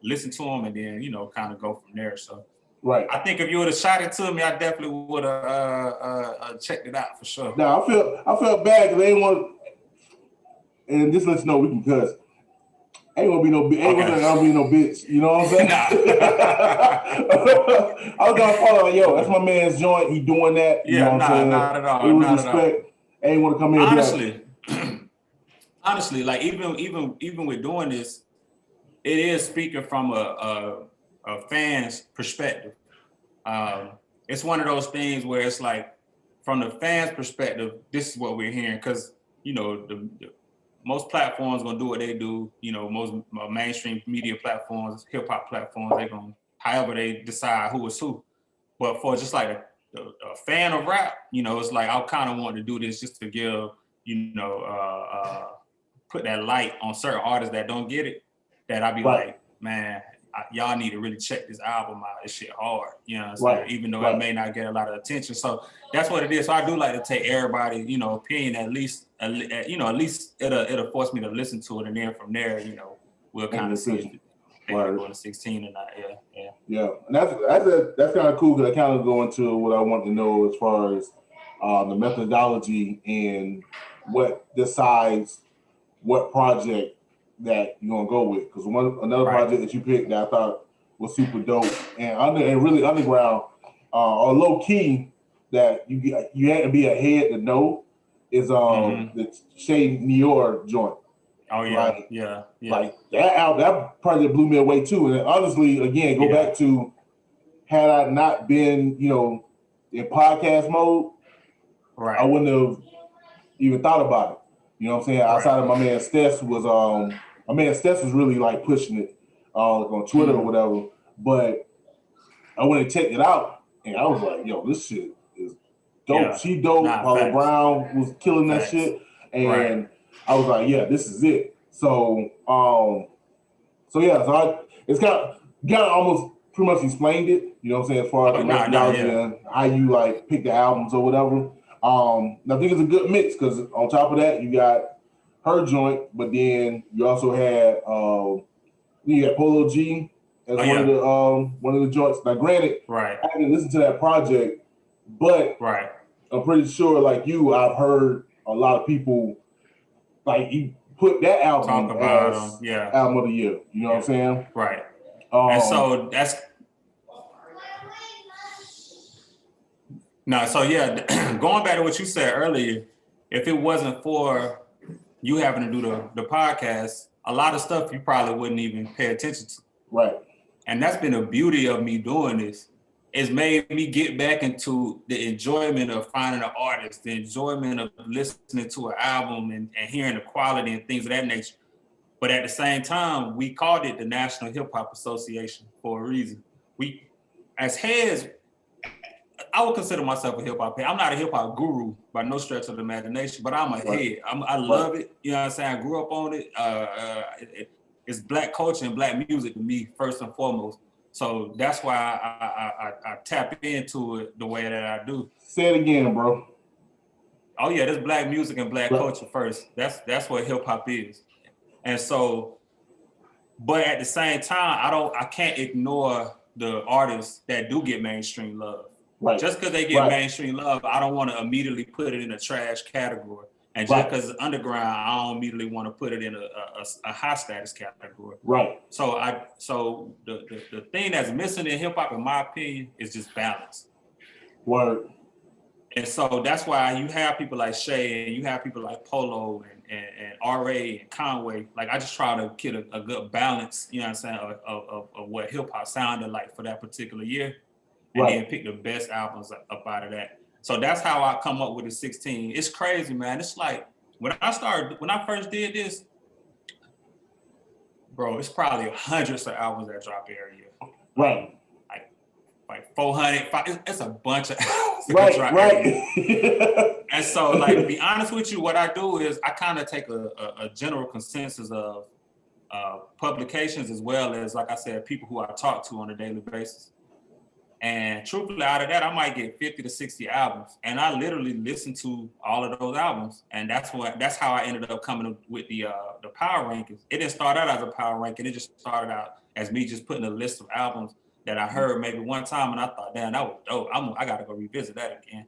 listen to them, and then, kind of go from there. So I think if you would have shot it to me, I definitely would have checked it out for sure. Now I felt bad because they didn't want, and just let you know we can cuss. Ain't gonna be no bitch. You know what I'm saying? I was gonna follow like, yo, that's my man's joint. He doing that. You know what I'm saying? Not at all. It was respect. I ain't want to come in. Honestly, like even with doing this, it is speaking from a fan's perspective. It's one of those things where it's like, from the fan's perspective, this is what we're hearing, because the most platforms gonna do what they do. Most mainstream media platforms, hip hop platforms, they gonna however they decide who is who. But for just like a fan of rap, it's like I kind of want to do this just to give, put that light on certain artists that don't get it. That I'd be like, man, y'all need to really check this album out. This shit hard, you know what I'm saying? Even though it may not get a lot of attention. So that's what it is. So I do like to take everybody's, opinion, at least it'll force me to listen to it, and then from there, we'll kind of see. Going to 16 or not, yeah, and that's kind of cool, because I kind of go into what I want to know as far as the methodology and what decides what project that you're gonna go with. Because another project that you picked that I thought was super dope and really underground or low key that you had to be ahead to know is the Shay Nior joint. Oh yeah, Like that project blew me away too. And honestly, again, go back to, had I not been, in podcast mode, I wouldn't have even thought about it. You know what I'm saying? Outside of my man Stess was really like pushing it on Twitter or whatever. But I went and checked it out, and I was like, yo, this shit is dope. Yeah. She dope. Paula Brown was killing that shit. And I was like, yeah, this is it. So it's kind of almost pretty much explained it, you know what I'm saying, as far as the methodology and how you like pick the albums or whatever. I think it's a good mix, because on top of that, you got her joint, but then you also had Polo G as one of the joints. Now, granted, I haven't listened to that project, but I'm pretty sure, like you, I've heard a lot of people like you put that album as album of the year. You know what I'm saying? Right. And so that's going back to what you said earlier, if it wasn't for you having to do the podcast, a lot of stuff you probably wouldn't even pay attention to. Right. And that's been the beauty of me doing this. It's made me get back into the enjoyment of finding an artist, the enjoyment of listening to an album and hearing the quality and things of that nature. But at the same time, we called it the National Hip Hop Association for a reason. We, as heads, I would consider myself a hip hop head. I'm not a hip hop guru by no stretch of the imagination, but I'm a head. I love it. You know what I'm saying? I grew up on it. It's Black culture and Black music to me, first and foremost. So that's why I tap into it the way that I do. Say it again, bro. Oh yeah, there's Black music and Black culture first. That's what hip hop is. And so, but at the same time, I can't ignore the artists that do get mainstream love. Right. Just because they get mainstream love, I don't want to immediately put it in a trash category. And just because it's underground, I don't immediately want to put it in a high status category. Right. So the thing that's missing in hip hop, in my opinion, is just balance. Word. And so that's why you have people like Shay and you have people like Polo and R.A. and Conway. Like, I just try to get a good balance, you know what I'm saying, of what hip hop sounded like for that particular year. And then pick the best albums up out of that. So that's how I come up with the 16. It's crazy, man. It's like, when I first did this, bro, it's probably hundreds of albums that drop every year. Right. Like 400, it's a bunch of albums that drop every year. And so, like, to be honest with you, what I do is I kind of take a general consensus of publications, as well as, like I said, people who I talk to on a daily basis. And truthfully, out of that, I might get 50 to 60 albums. And I literally listen to all of those albums. And that's how I ended up coming up with the power rankings. It didn't start out as a power ranking. It just started out as me just putting a list of albums that I heard maybe one time. And I thought, damn, that was dope. I got to go revisit that again.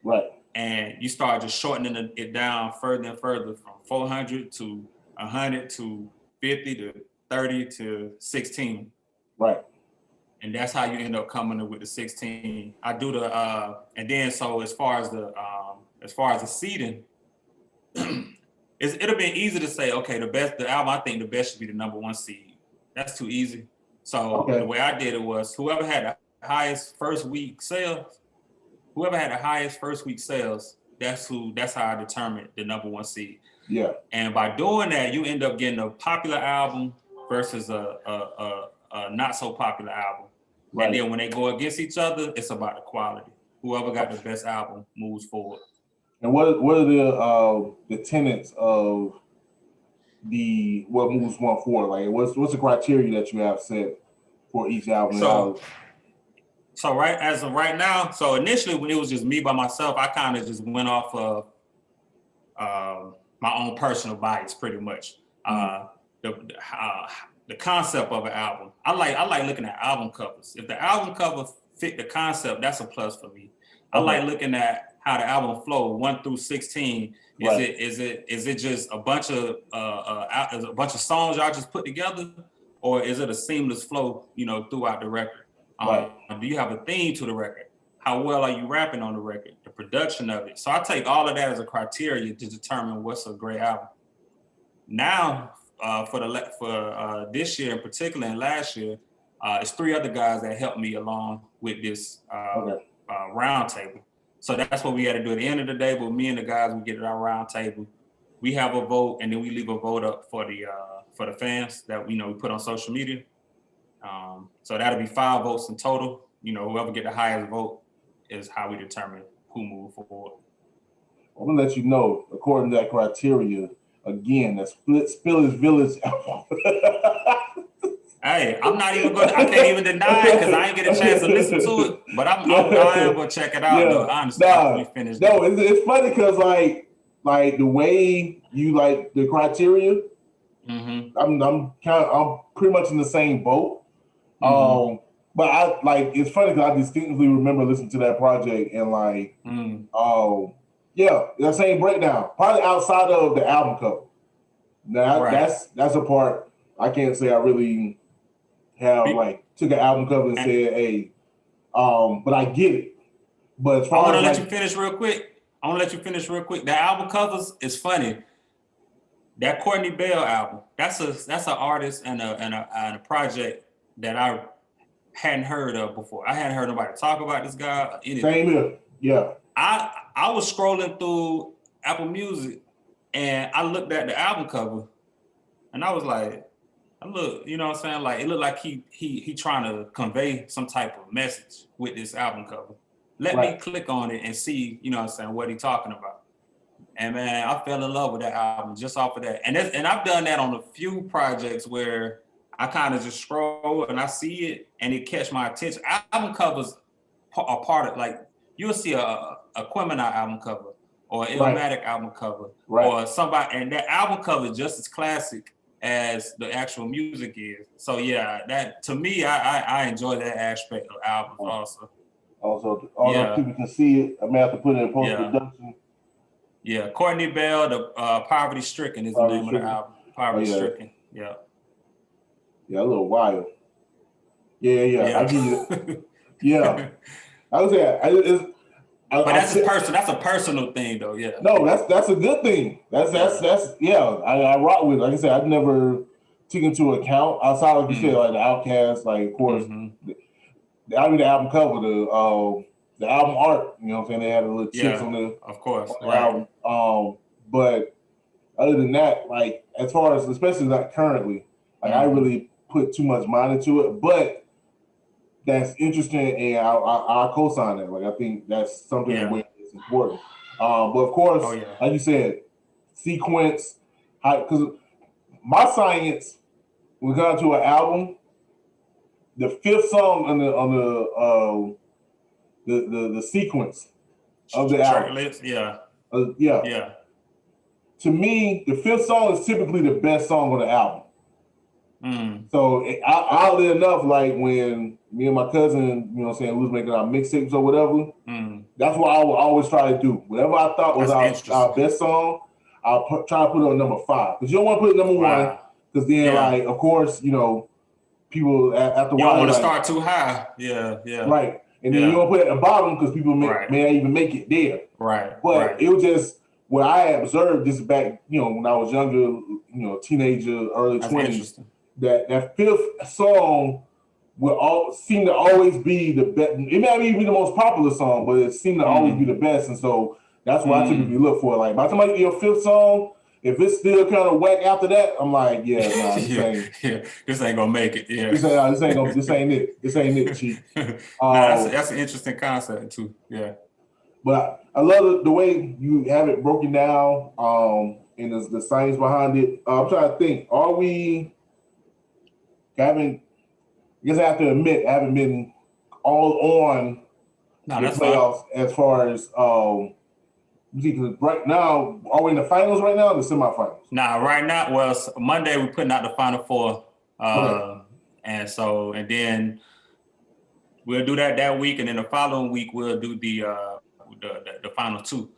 Right. And you start just shortening it down further and further, from 400 to 100 to 50 to 30 to 16. Right. And that's how you end up coming up with the 16. I do the and then so as far as the seeding, it'll be easy to say, okay, the album I think the best should be the number 1 seed. That's too easy. So the way I did it was, whoever had the highest first week sales, that's how I determined the number 1 seed. Yeah. And by doing that, you end up getting a popular album versus a not so popular album. Right. And then when they go against each other, it's about the quality. Whoever got the best album moves forward. And what are the tenets of what moves one forward? Like, what's the criteria that you have set for each album? So as of right now, so initially when it was just me by myself, I kind of just went off of my own personal bias, pretty much. The concept of an album. I like looking at album covers. If the album cover fit the concept, that's a plus for me. I like looking at how the album flow 1 through 16. Is it just a bunch of songs y'all just put together, or is it a seamless flow, throughout the record? Do you have a theme to the record? How well are you rapping on the record? The production of it. So I take all of that as a criteria to determine what's a great album. Now, for this year in particular and last year, it's 3 other guys that helped me along with this round table. So that's what we had to do at the end of the day. But me and the guys, we get at our round table. We have a vote, and then we leave a vote up for the fans that we put on social media. So that'll be 5 votes in total. Whoever get the highest vote is how we determine who moves forward. I'm gonna let you know, according to that criteria, again, that's Spillers Village album. Hey, I'm not even I can't even deny it because I ain't get a chance to listen to it. But I am gonna check it out, though, honestly, after we finish. No, it's funny because like the way you like the criteria, I'm pretty much in the same boat. But it's funny because I distinctly remember listening to that project and that same breakdown, probably outside of the album cover. Now that's a part I can't say I really have took an album cover and said, hey, but I get it. But as far I want to let you finish real quick. The album covers is funny. That Courtney Bell album, that's an artist and a project that I hadn't heard of before. I hadn't heard nobody talk about this guy or anything. Same here. Yeah. I was scrolling through Apple Music and I looked at the album cover and I was like, you know what I'm saying? Like it looked like he trying to convey some type of message with this album cover. Let me click on it and see, you know what I'm saying, what he talking about. And man, I fell in love with that album just off of that. And I've done that on a few projects where I kind of just scroll and I see it and it catch my attention. Album covers are part of, like, you'll see a Quemini album cover or an Illmatic album cover or somebody, and that album cover is just as classic as the actual music is. So yeah, that to me, I enjoy that aspect of albums also. Also, those people can see it. I may have to put it in post-production. Yeah, Courtney Bell, the Poverty Stricken is the name of the album. Poverty Stricken. Yeah. Yeah, a little wild. Yeah. I give you. Yeah. I was saying, but that's a personal thing though. Yeah. No, that's a good thing. That's I rock with it. Like I said, I've never taken into account outside of you said, like the Outkast, like of course the album cover, the album art, you know what I'm saying? They had a little chips on the album. But other than that, like as far as especially like currently, like I really put too much mind into it. But that's interesting, and I co-sign that. Like I think that's something that is important. But of course, like you said, sequence, because my science, when it comes to an album, the fifth song on the sequence of the album. To me, the fifth song is typically the best song on the album. So oddly enough, like when me and my cousin, you know what I'm saying, we was making our mixtapes or whatever, that's what I would always try to do. Whatever I thought was our best song, I'll try to put it on number 5. Because you don't want to put it number 1, because then, like, of course, you know, people after a while. You don't want to start too high. Yeah. Right. And then you don't put it at the bottom because people may not even make it there. But it was just what I observed just back, you know, when I was younger, you know, teenager, early 20s. That fifth song will seem to always be the best. It may not even be the most popular song, but it seemed to always be the best. And so that's what I typically look for. Like by the time I get your fifth song, if it's still kind of whack after that, I'm like, this ain't gonna make it. Yeah, this ain't it. This ain't it, Chief. That's an interesting concept too. Yeah, but I love the way you have it broken down, and the science behind it. I'm trying to think. Are we? I guess I have to admit, I haven't been all on the playoffs as far as right now. Are we in the finals right now or the semifinals? Nah, right now, well, Monday we're putting out the final 4. And then we'll do that week, and then the following week we'll do the final 2.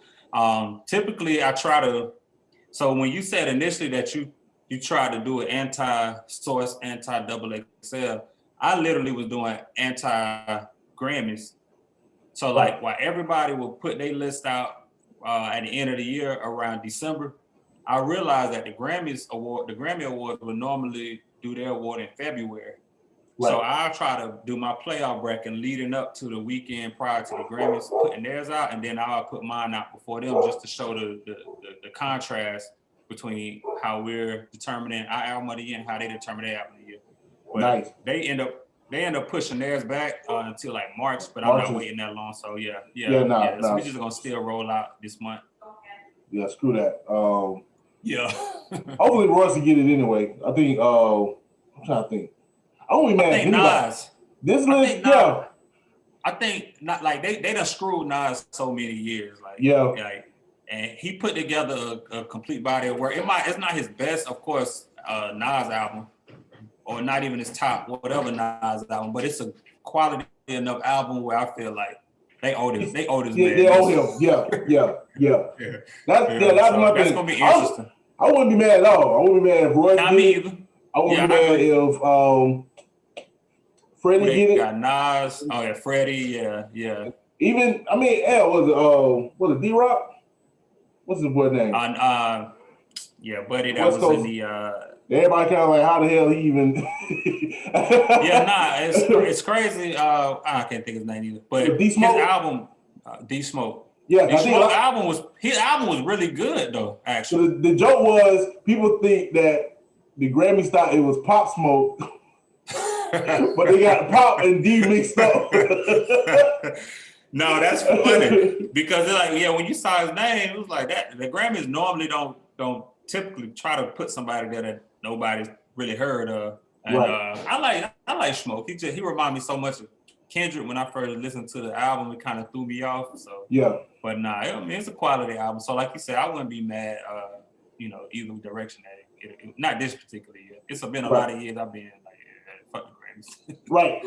Typically I try to, so when you said initially that you tried to do an anti-source, anti-XXL, I literally was doing anti-Grammys. So like while everybody will put their list out at the end of the year around December, I realized that the Grammy Awards would normally do their award in February. So I'll try to do my playoff bracket leading up to the weekend prior to the Grammys putting theirs out, and then I'll put mine out before them just to show the contrast between how we're determining our album of the year and how they determine their album of the year. But they end up pushing theirs back until like March, but I'm not waiting that long. So so we're just gonna still roll out this month. Yeah, screw that. Hopefully Royce will get it anyway. I think I'm trying to think. I don't be mad at Nas. This list, I think not like they done screwed Nas so many years. And he put together a complete body of work. It's not his best, of course, Nas album, or not even his top, whatever Nas album, but it's a quality enough album where I feel like they owe this man. They owe him. Yeah. That's gonna be interesting. I wouldn't be mad at all. I wouldn't be mad if Roy Not me either. I wouldn't be mad if Freddie get it. Got Nas. Oh yeah, Freddie. Yeah. Even was it D-Rock? What's his boy name? Yeah, Buddy, that West was in Coast. the. Everybody kind of like, how the hell he even? Yeah, nah, it's crazy. I can't think of his name either, but his D-Smoke? album, D Smoke. Yeah, D I think Smoke album was really good though. so Actually, the joke was people think that the Grammy style it was Pop Smoke, but they got Pop and D mixed up. No, that's funny because they're like, yeah, when you saw his name, it was like that. The Grammys normally don't typically try to put somebody that nobody's really heard of. And Right. I like Smoke. He reminded me so much of Kendrick when I first listened to the album. It kind of threw me off. So Yeah. but nah, I mean, it's a quality album. So like you said, I wouldn't be mad. Either direction that not this particular year. It's been a lot of years I've been like, fuck the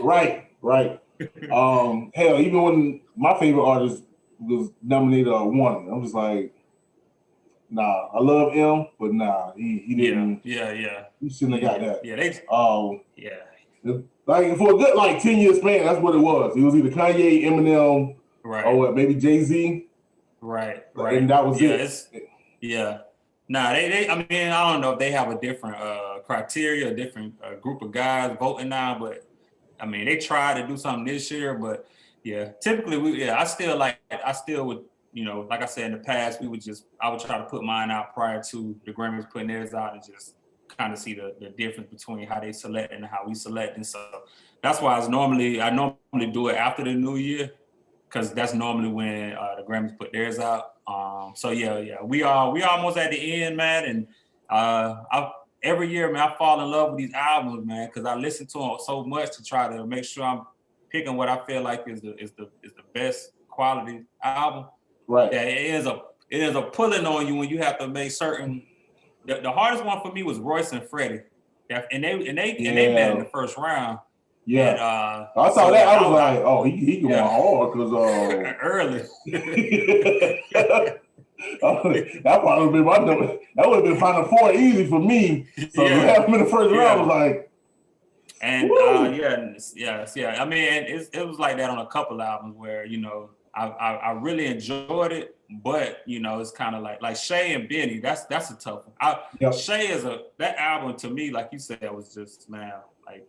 Grammys. Right. Hell, even when my favorite artist was nominated or won, I'm just like, nah. I love him, but nah, he didn't. Yeah. He shouldn't have got that. Yeah, Like for a good 10 years span, that's what it was. It was either Kanye, Eminem, right. or maybe J.See. Right. And that was it. Nah, they. I mean, I don't know if they have a different criteria, a different group of guys voting now, but I mean, they tried to do something this year, but yeah, typically I still would, like I said in the past, I would try to put mine out prior to the Grammys putting theirs out and just kind of see the difference between how they select and how we select. And so that's why I normally do it after the new year, because that's normally when the Grammys put theirs out. So yeah, we almost at the end, man, and every year, man, I fall in love with these albums, man, because I listen to them so much to try to make sure I'm picking what I feel like is the best quality album. Right. Yeah, it is a pulling on you when you have to make certain. The hardest one for me was Royce and Freddie, and they met in the first round. Yeah, and, I saw that. I was like, oh, he going hard because early. That probably would have been my number. That would have been Final Four easy for me. So to have him in the first round was like, and I mean, it was like that on a couple albums where I really enjoyed it, but it's kind of like Shay and Benny. That's a tough one. Shay that album to me, like you said, was just, man, like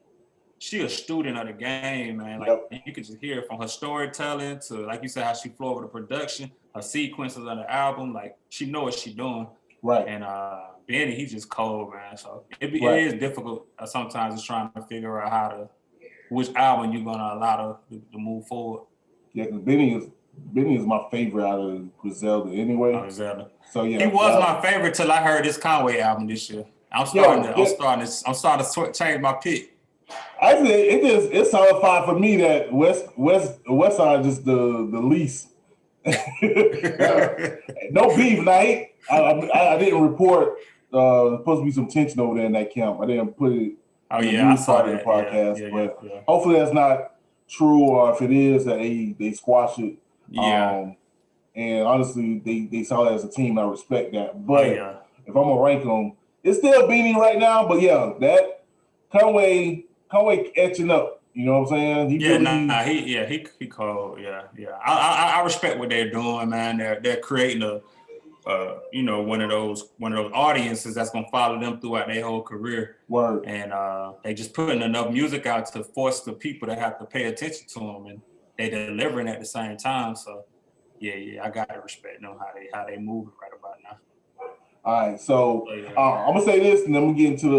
she a student of the game, man. Like you could just hear it from her storytelling to, like you said, how she flow over the production, her sequences on the album. Like she know what she doing. Right. And Benny, he's just cold, man. So it is difficult sometimes just trying to figure out which album you're gonna allow to move forward. Yeah, because Benny is my favorite out of Griselda anyway. Griselda. So yeah, he was my favorite till I heard this Conway album this year. I'm starting to change my pick. Actually, it's solidified for me that West Side is the least. No beef, like I didn't report. Supposed to be some tension over there in that camp. I didn't put it. I saw that. The podcast, but hopefully that's not true, or if it is, that they squash it. Yeah. And honestly, they saw it as a team. I respect that. But if I'm gonna rank them, it's still Beanie right now. But yeah, that Conway etching up. You know what I'm saying? He cold. Yeah. I respect what they're doing, man. They're creating one of those audiences that's gonna follow them throughout their whole career. Word. And they just putting enough music out to force the people to have to pay attention to them, and they delivering at the same time. So yeah, I gotta respect them how they move right about now. All right, so I'm gonna say this, and then we get into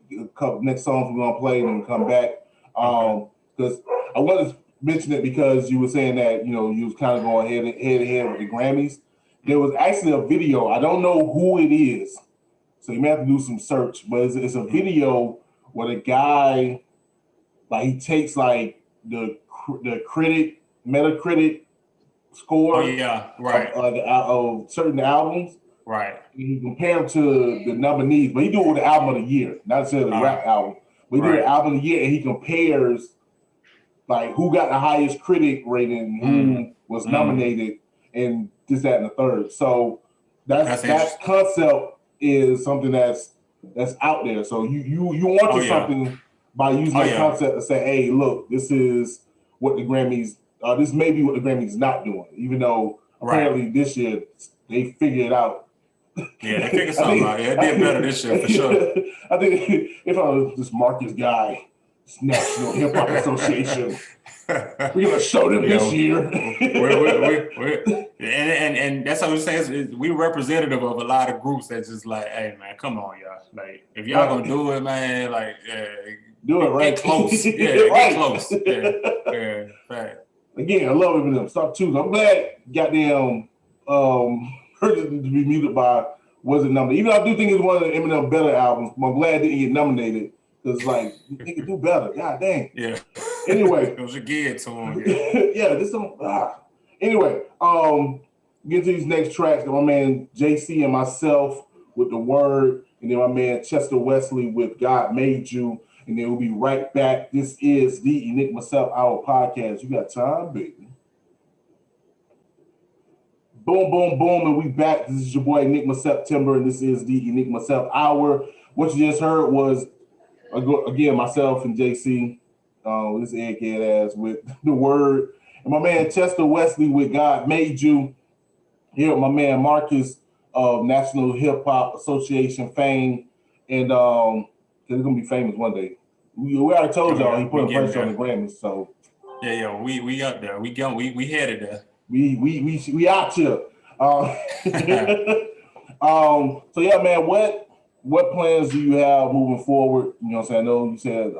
the next songs we're gonna play, and then come back. Because I wanted to mention it because you were saying that you was kind of going head to head with the Grammys. There was actually a video. I don't know who it is, so you may have to do some search. But it's a video where the guy, like, he takes like the Metacritic score. Oh yeah, right. Of certain albums. Right. He compared to the nominees, but he do it with the album of the year, not necessarily the rap album. But he do the album of the year, and he compares like who got the highest critic rating, who was nominated, and this, that, and the third. So that concept is something that's out there. So you want something by using that concept to say, hey, look, this is what the Grammys. This may be what the Grammys not doing, even though apparently this year they figured it out Yeah, they figured something out. Yeah, they did better this year for sure. I think if I was this Marcus guy, this National Hip Hop Association, we're gonna show them this year. And that's what we say is we representative of a lot of groups that's just like, hey man, come on y'all. Like if y'all gonna do it, man, like do it right. Get close. Yeah, right. Get close. Yeah, fact. Again, I love Eminem. Stop choosing. I'm glad goddamn heard it to be muted by wasn't nominated. Even though I do think it's one of the Eminem Betta albums, but I'm glad it didn't get nominated. Because like they could do better. God dang. Yeah. Anyway. It was a gear to him. Yeah, this some Anyway, get to these next tracks. Got my man J.See and myself with The Word, and then my man Chestah Wesley with God Made You. And then we'll be right back. This is the Enigma Sept Hour podcast. You got time, baby. Boom, boom, boom, and we back. This is your boy Enigma September, and this is the Enigma Sept Hour. What you just heard was, again, myself and J.See, this egghead ass with The Word, and my man Chestah Wesley with God Made You. Here with my man Marcus of National Hip Hop Association fame, and he's gonna be famous one day. We already told y'all he put a pressure on the Grammys, so yeah, we up there. We headed there. We out here. So yeah, man, what plans do you have moving forward? You know what I'm saying? I know you said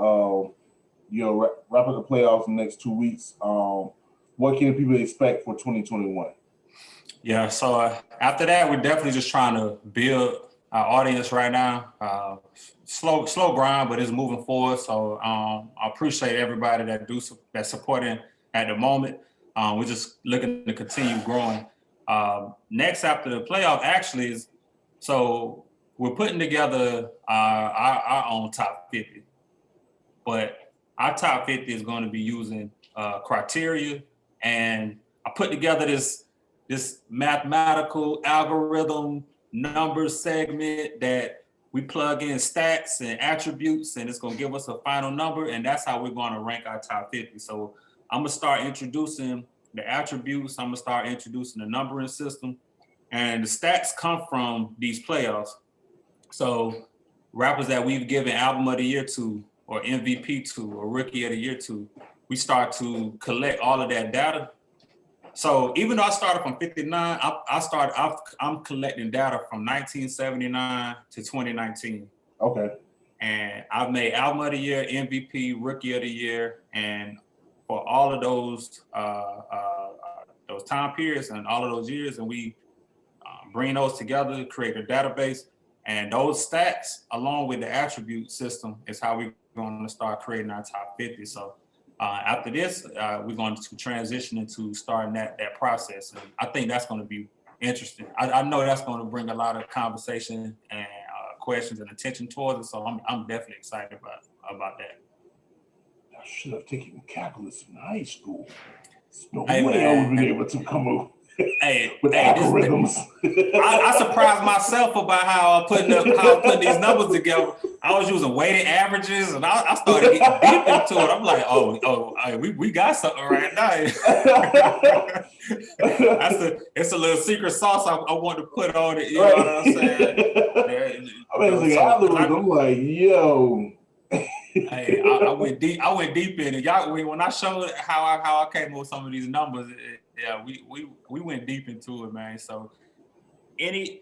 wrap up the playoffs in the next 2 weeks. What can people expect for 2021? Yeah, so after that, we're definitely just trying to build our audience right now. Slow grind, but it's moving forward. So I appreciate everybody that's supporting at the moment. We're just looking to continue growing. Next after the playoff actually is, so we're putting together our own top 50. But our top 50 is going to be using criteria, and I put together this mathematical algorithm number segment that we plug in stats and attributes, and it's going to give us a final number, and that's how we're going to rank our top 50. So I'm going to start introducing the attributes. I'm going to start introducing the numbering system, and the stats come from these playoffs. So rappers that we've given Album of the Year to, or MVP to, or Rookie of the Year to, we start to collect all of that data. So even though I started from 59, I'm collecting data from 1979 to 2019. Okay. And I've made Album of the Year, MVP, Rookie of the Year, and for all of those time periods and all of those years, and we bring those together, create a database, and those stats, along with the attribute system, is how we're going to start creating our top 50. So after this, we're going to transition into starting that process. And I think that's going to be interesting. I know that's going to bring a lot of conversation and questions and attention towards it. So I'm definitely excited about that. I should have taken calculus in high school. No way I would have been able to come up with algorithms. I surprised myself about how I put these numbers together. I was using weighted averages, and I started getting deep into it. I'm like, we got something right now. It's a little secret sauce I want to put on it. You know what I'm saying? I'm like, yo. Hey, I went deep in it. Y'all, when I showed how I came up with some of these numbers, we went deep into it, man. So the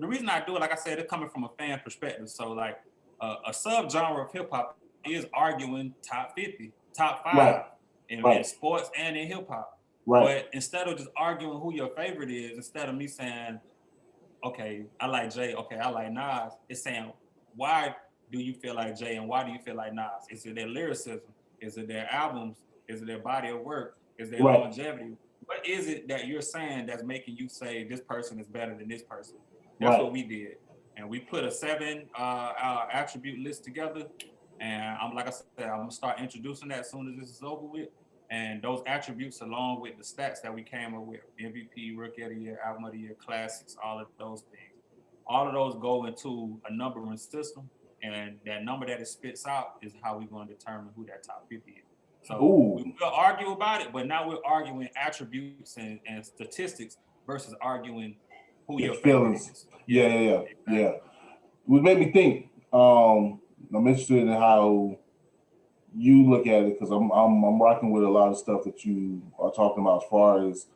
reason I do it, like I said, it's coming from a fan perspective. So like a subgenre of hip hop is arguing top 50, top 5 in sports and in hip hop. Right. But instead of just arguing who your favorite is, instead of me saying, okay, I like Jay, okay, I like Nas, it's saying, why do you feel like Jay and why do you feel like Nas? Is it their lyricism? Is it their albums? Is it their body of work? Is there longevity? What is it that you're saying that's making you say this person is better than this person? That's what we did. And we put a 7 attribute list together. And I'm gonna start introducing that as soon as this is over with. And those attributes, along with the stats that we came up with, MVP, Rookie of the Year, Album of the Year, classics, all of those things. All of those go into a numbering system. And that number that it spits out is how we're going to determine who that top 50 is. So we will argue about it, but now we're arguing attributes and statistics versus arguing who your favorite is. Yeah. What made me think. I'm interested in how you look at it because I'm rocking with a lot of stuff that you are talking about as far as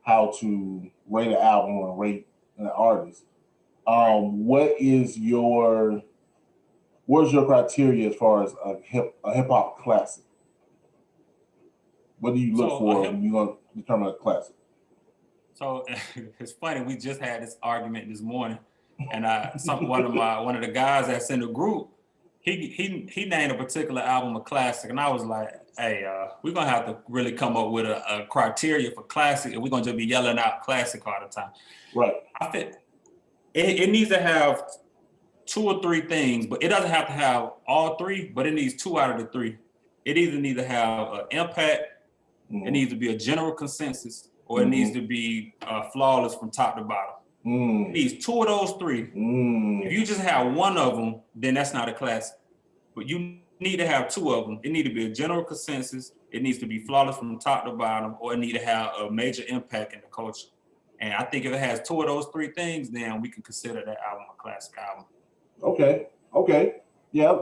how to rate an album or rate an artist. What's your criteria as far as a hip hop classic? What do you look for when you're gonna determine a classic? So it's funny. We just had this argument this morning, and one of the guys that's in the group, he named a particular album a classic, and I was like, hey, we're gonna have to really come up with a criteria for classic, and we're gonna just be yelling out classic all the time. Right. I think it needs to have 2 or 3 things, but it doesn't have to have all 3, but it needs 2 out of the 3. It either needs to have an impact, it needs to be a general consensus, or it needs to be flawless from top to bottom. It needs 2 of those 3. If you just have one of them, then that's not a classic. But you need to have 2 of them. It needs to be a general consensus, it needs to be flawless from top to bottom, or it needs to have a major impact in the culture. And I think if it has 2 of those 3 things, then we can consider that album a classic album. Okay. Yeah.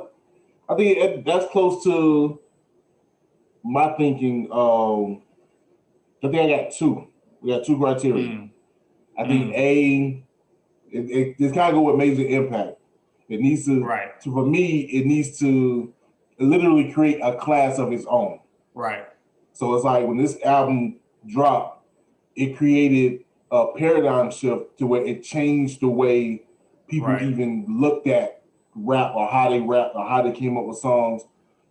I think that's close to my thinking. I think I got 2. We got 2 criteria. I think it kind of go with major impact. It needs to, for me, it needs to literally create a class of its own. Right. So it's like when this album dropped, it created a paradigm shift to where it changed the way people even looked at rap or how they rap or how they came up with songs.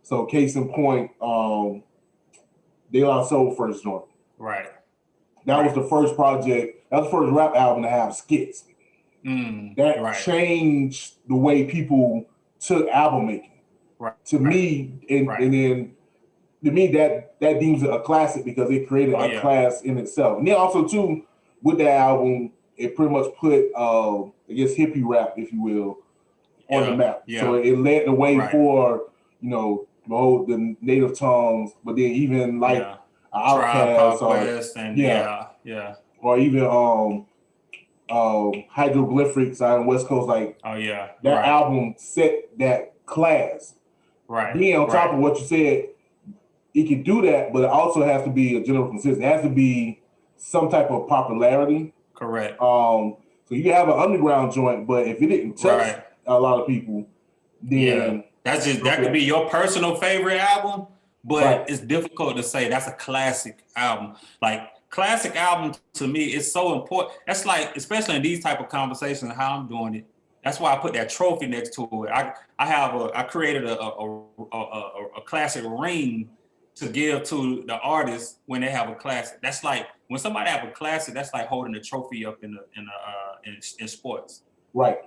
So case in point, De La Soul first joint. Right. That was the first project. That was the first rap album to have skits. That changed the way people took album making. To me, and then to me that deems it a classic because it created a class in itself. And then also too, with that album, it pretty much put I guess hippie rap, if you will, on the map. So it led the way for, you know, the native tongues, but then even like Outkast or even hieroglyphics out on West Coast, like that album set that class. Then on top of what you said, it can do that, but it also has to be a general consistency. It has to be some type of popularity. Correct. So you can have an underground joint, but if it didn't touch a lot of people, then that could be your personal favorite album, but it's difficult to say that's a classic album. Like classic album to me is so important. That's like, especially in these type of conversations, how I'm doing it. That's why I put that trophy next to it. I created a classic ring to give to the artists when they have a classic. That's like when somebody have a classic, that's like holding a trophy up in sports. Right.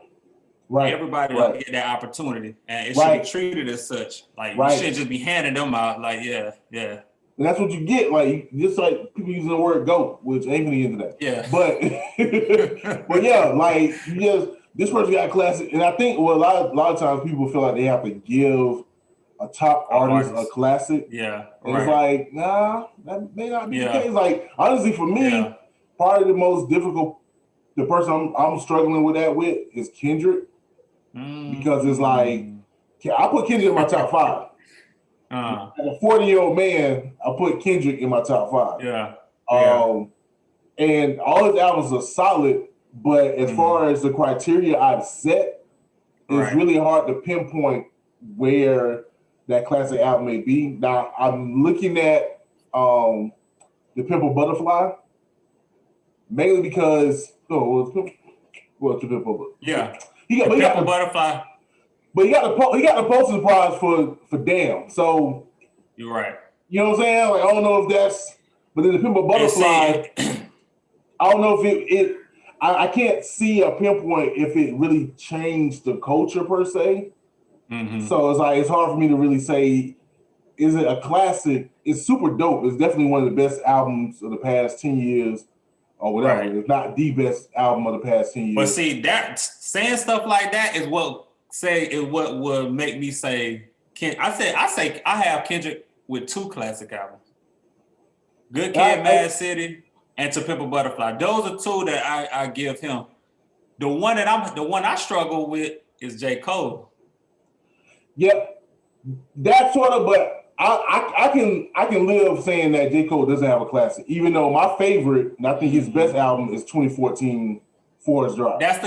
Everybody don't get that opportunity, and it should be treated as such. Like you shouldn't just be handing them out. Like And that's what you get. Like just like people using the word "goat," which ain't gonna get into that. Yeah. But yeah, like this person got a classic, and I think a lot of times people feel like they have to give a top artist a classic. Yeah. And it's like, nah, that may not be the case. Like honestly, for me, probably the most difficult, the person I'm struggling with that with is Kendrick. Because it's like, I put Kendrick in my top 5. As a 40-year-old man, I put Kendrick in my top 5. And all his albums are solid, but as far as the criteria I've set, it's really hard to pinpoint where that classic album may be. Now, I'm looking at The Pimple Butterfly, mainly because, He got the Butterfly. But he got the Pulitzer Prize for Damn. So you're right. You know what I'm saying? Like I don't know if that's, but then the Pimple Butterfly, I don't know if I can't see a pinpoint if it really changed the culture per se. So it's like it's hard for me to really say, is it a classic? It's super dope. It's definitely one of the best albums of the past 10 years. Or whatever. It's not the best album of the past 10 years. But see, that saying stuff like that is what would make me say I have Kendrick with 2 classic albums. Good Kid, Mad City, and To Pimp a Butterfly. Those are two that I give him. The one I struggle with is J. Cole. Yep, that sort of. But I can live saying that J. Cole doesn't have a classic, even though my favorite, and I think his best album is 2014 Forest Drive. That's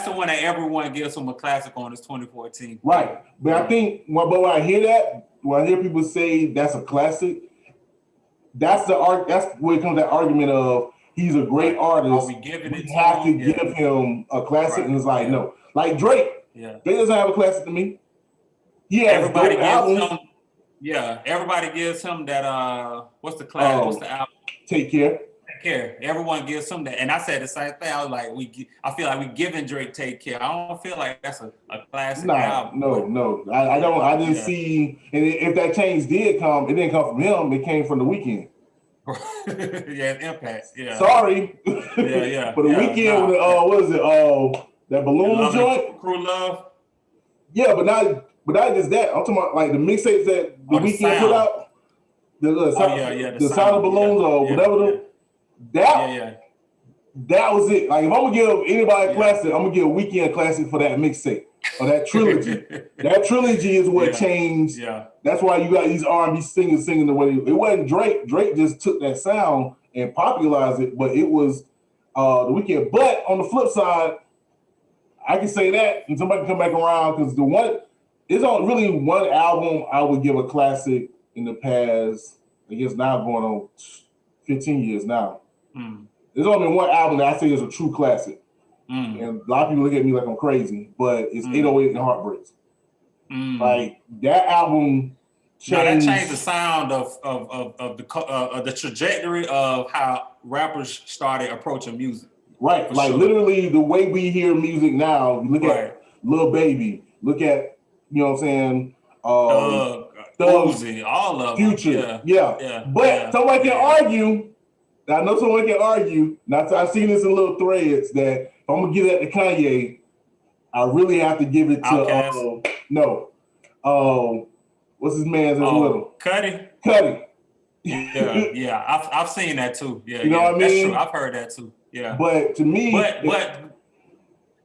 the one that everyone gives him a classic on is 2014. Right, but I think when I hear people say that's a classic, that's where it comes that argument of he's a great artist. Are we giving it? We have to give him a classic, and it's like no, like Drake. Yeah, Drake doesn't have a classic to me. Yeah, everybody gives him. Yeah, everybody gives him that. What's the classic? What's the album? Take Care. Take Care. Everyone gives him that, and I said the same thing. I was like, I feel like we giving Drake Take Care. I don't feel like that's a classic album. No. I don't. I didn't see. And if that change did come, it didn't come from him. It came from The Weeknd. Yeah, Impact. Yeah. Sorry. Yeah. For The Weeknd, what is it? That balloon joint. Crew Love. Yeah, but not just that. I'm talking about like the mixtapes that The Weeknd put out. The Sound of Balloons or whatever. That was it. Like if I'm gonna give anybody a classic, I'm gonna give Weeknd a classic for that mixtape or that trilogy. That trilogy is what changed. Yeah. That's why you got these R&B singers singing the way it wasn't Drake. Drake just took that sound and popularized it, but it was The Weeknd. But on the flip side, I can say that, and somebody can come back around because there's only really one album I would give a classic in the past. I guess now going on 15 years now. There's only one album that I say is a true classic. And a lot of people look at me like I'm crazy, but it's 808 and Heartbreaks. Like that album changed. That changed the sound of the trajectory of how rappers started approaching music. Right, like literally the way we hear music now. Look at Lil Baby. Look at what I'm saying. Uzi, all of Future. Yeah. But somebody can argue. I know someone can argue. Now I've seen this in little threads that if I'm gonna give that to Kanye, I really have to give it to what's his man's as well? Cudi. Yeah. I've seen that too. Yeah, you know what I mean? That's true. I've heard that too. Yeah. But to me,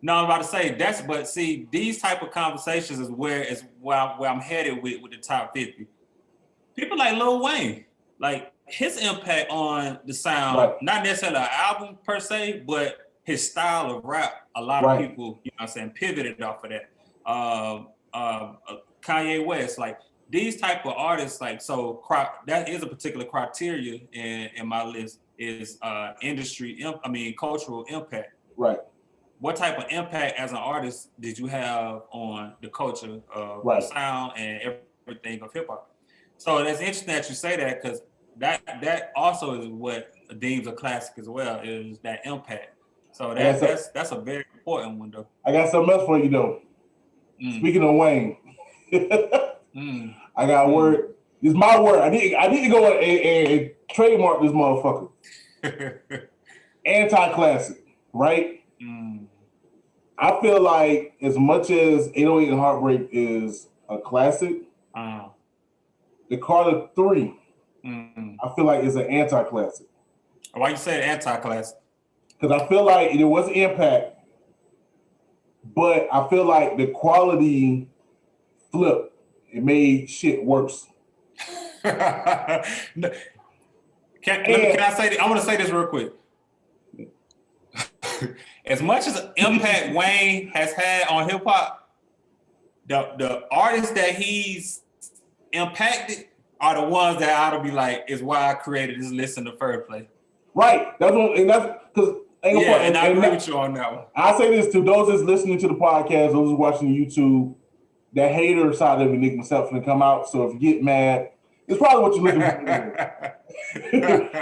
no, I'm about to say but see, these type of conversations is where I'm headed with the top 50. People like Lil Wayne, like his impact on the sound, not necessarily an album per se, but his style of rap. A lot of people, pivoted off of that. Kanye West, like these type of artists, like that is a particular criteria in my list is cultural impact. Right. What type of impact as an artist did you have on the culture of sound and everything of hip hop? So that's interesting that you say that because that also is what deems a classic as well, is that impact. So that's a very important one though. I got something else for you though. Speaking of Wayne, I got a word. It's my word. I need to go and trademark this motherfucker. Anti-classic, right? I feel like as much as 808 and Heartbreak is a classic, the Carter 3, I feel like is an anti-classic. Why you say anti-classic? Because I feel like it was impact, but I feel like the quality flipped. It made shit worse. Can I say? I want to say this real quick. As much as impact Wayne has had on hip hop, the artists that he's impacted are the ones that ought to be like, is why I created this list in the first place. Right. That's because I agree with you on that one. I say this to those that's listening to the podcast, those who's watching YouTube. That hater side of Enigma Sept going to come out. So if you get mad, it's probably what you're looking for.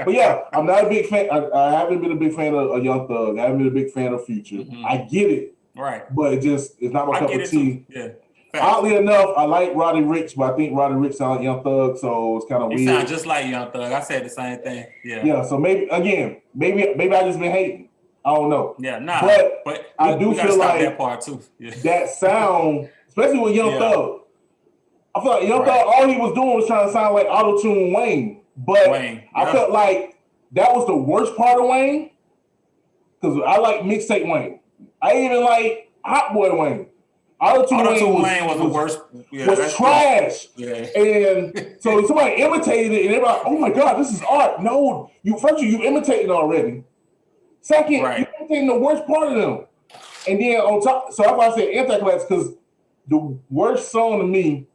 But yeah, I'm not a big fan. I haven't been a big fan of Young Thug. I haven't been a big fan of Future. I get it. Right. But it's not my cup of tea. Yeah. Oddly enough, I like Roddy Ricch, but I think Roddy Ricch sounds like Young Thug, so it's kind of weird. He sounds just like Young Thug. I said the same thing. Yeah. Yeah. So maybe I just been hating. I don't know. Yeah. Nah. But I do feel like that part too. Yeah. That sound. Especially with Young Thug. I feel like Young Thug, all he was doing was trying to sound like auto-tune Wayne. But I felt like that was the worst part of Wayne. Because I like mixtape Wayne. I even like Hot Boy Wayne. Auto-Tune Wayne was the worst. Yeah, was trash. Yeah. And so somebody imitated it, and they're like, "Oh my God, this is art." No, you imitated already. Second, you imitating the worst part of them. And then on top, so that's why I said anti-class, because the worst song to me,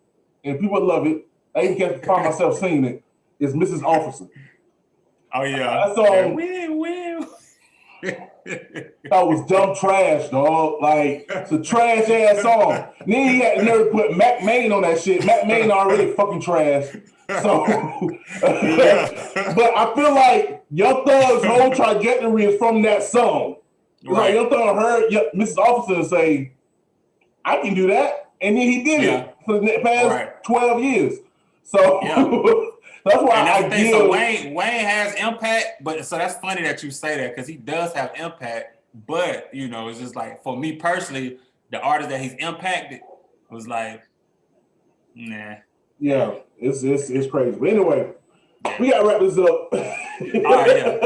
and people love it, I even can't find myself singing it, is Mrs. Officer. Oh yeah. That song. That was dumb trash, dog. Like, it's a trash ass song. And then he had to never put Mac Main on that shit. Mac Main already fucking trash. So, but I feel like Young Thug's whole trajectory is from that song. Like Young Thug heard Mrs. Officer say, "I can do that," and then he did it for the past 12 years. So. That's why and that's so Wayne has impact, but so that's funny that you say that because he does have impact, but you know, it's just like for me personally, the artist that he's impacted was like, nah. Yeah, it's crazy. But anyway, we gotta wrap this up. All right, yeah,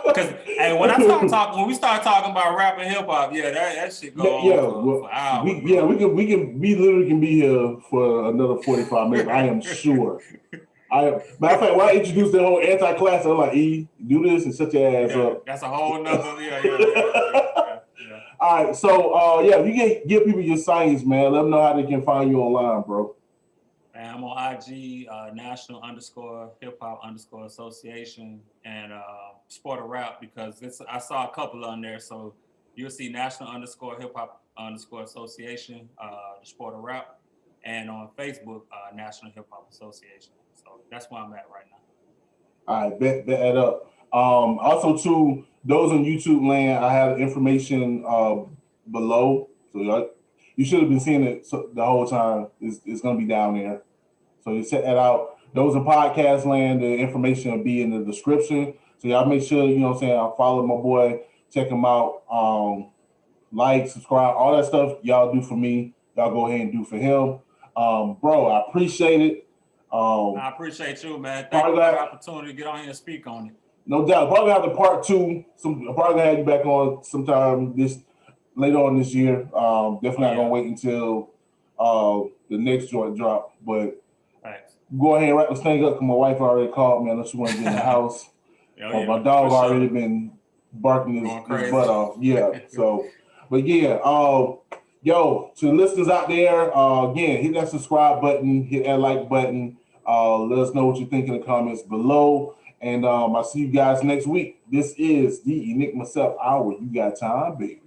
because when we start talking about rap and hip hop, that shit go on for hours. We literally can be here for another 45 minutes. I am sure. Matter of fact, when I introduced the whole anti-class, I'm like, E, do this and shut your ass up. That's a whole nother, All right, so you can give people your signs, man. Let them know how they can find you online, bro. Man, I'm on IG, National _Hip Hop Association, and Sport of Rap because I saw a couple on there, so you'll see National _Hip Hop Association, the Sport of Rap, and on Facebook, National Hip Hop Association. So that's where I'm at right now. All right, bet that up. Also, too, those on YouTube land, I have information below. So you should have been seeing it the whole time. It's going to be down there. So you check that out. Those in podcast land, the information will be in the description. So y'all make sure, you know what I'm saying, follow my boy, check him out, like, subscribe, all that stuff y'all do for me. Y'all go ahead and do for him. Bro, I appreciate it. I appreciate you, man. Thank you for the opportunity to get on here and speak on it. No doubt. Probably have the part 2. I'm probably gonna have you back on sometime later on this year. Definitely not gonna wait until the next joint drop. But go ahead and wrap this thing up because my wife already called me. I know she want to get in the house. My dog already been barking his butt off. Yeah. So, but yeah. Yo, to the listeners out there, again, hit that subscribe button, hit that like button. Let us know what you think in the comments below. And I'll see you guys next week. This is the Enigma Sept Hour. You got time, baby.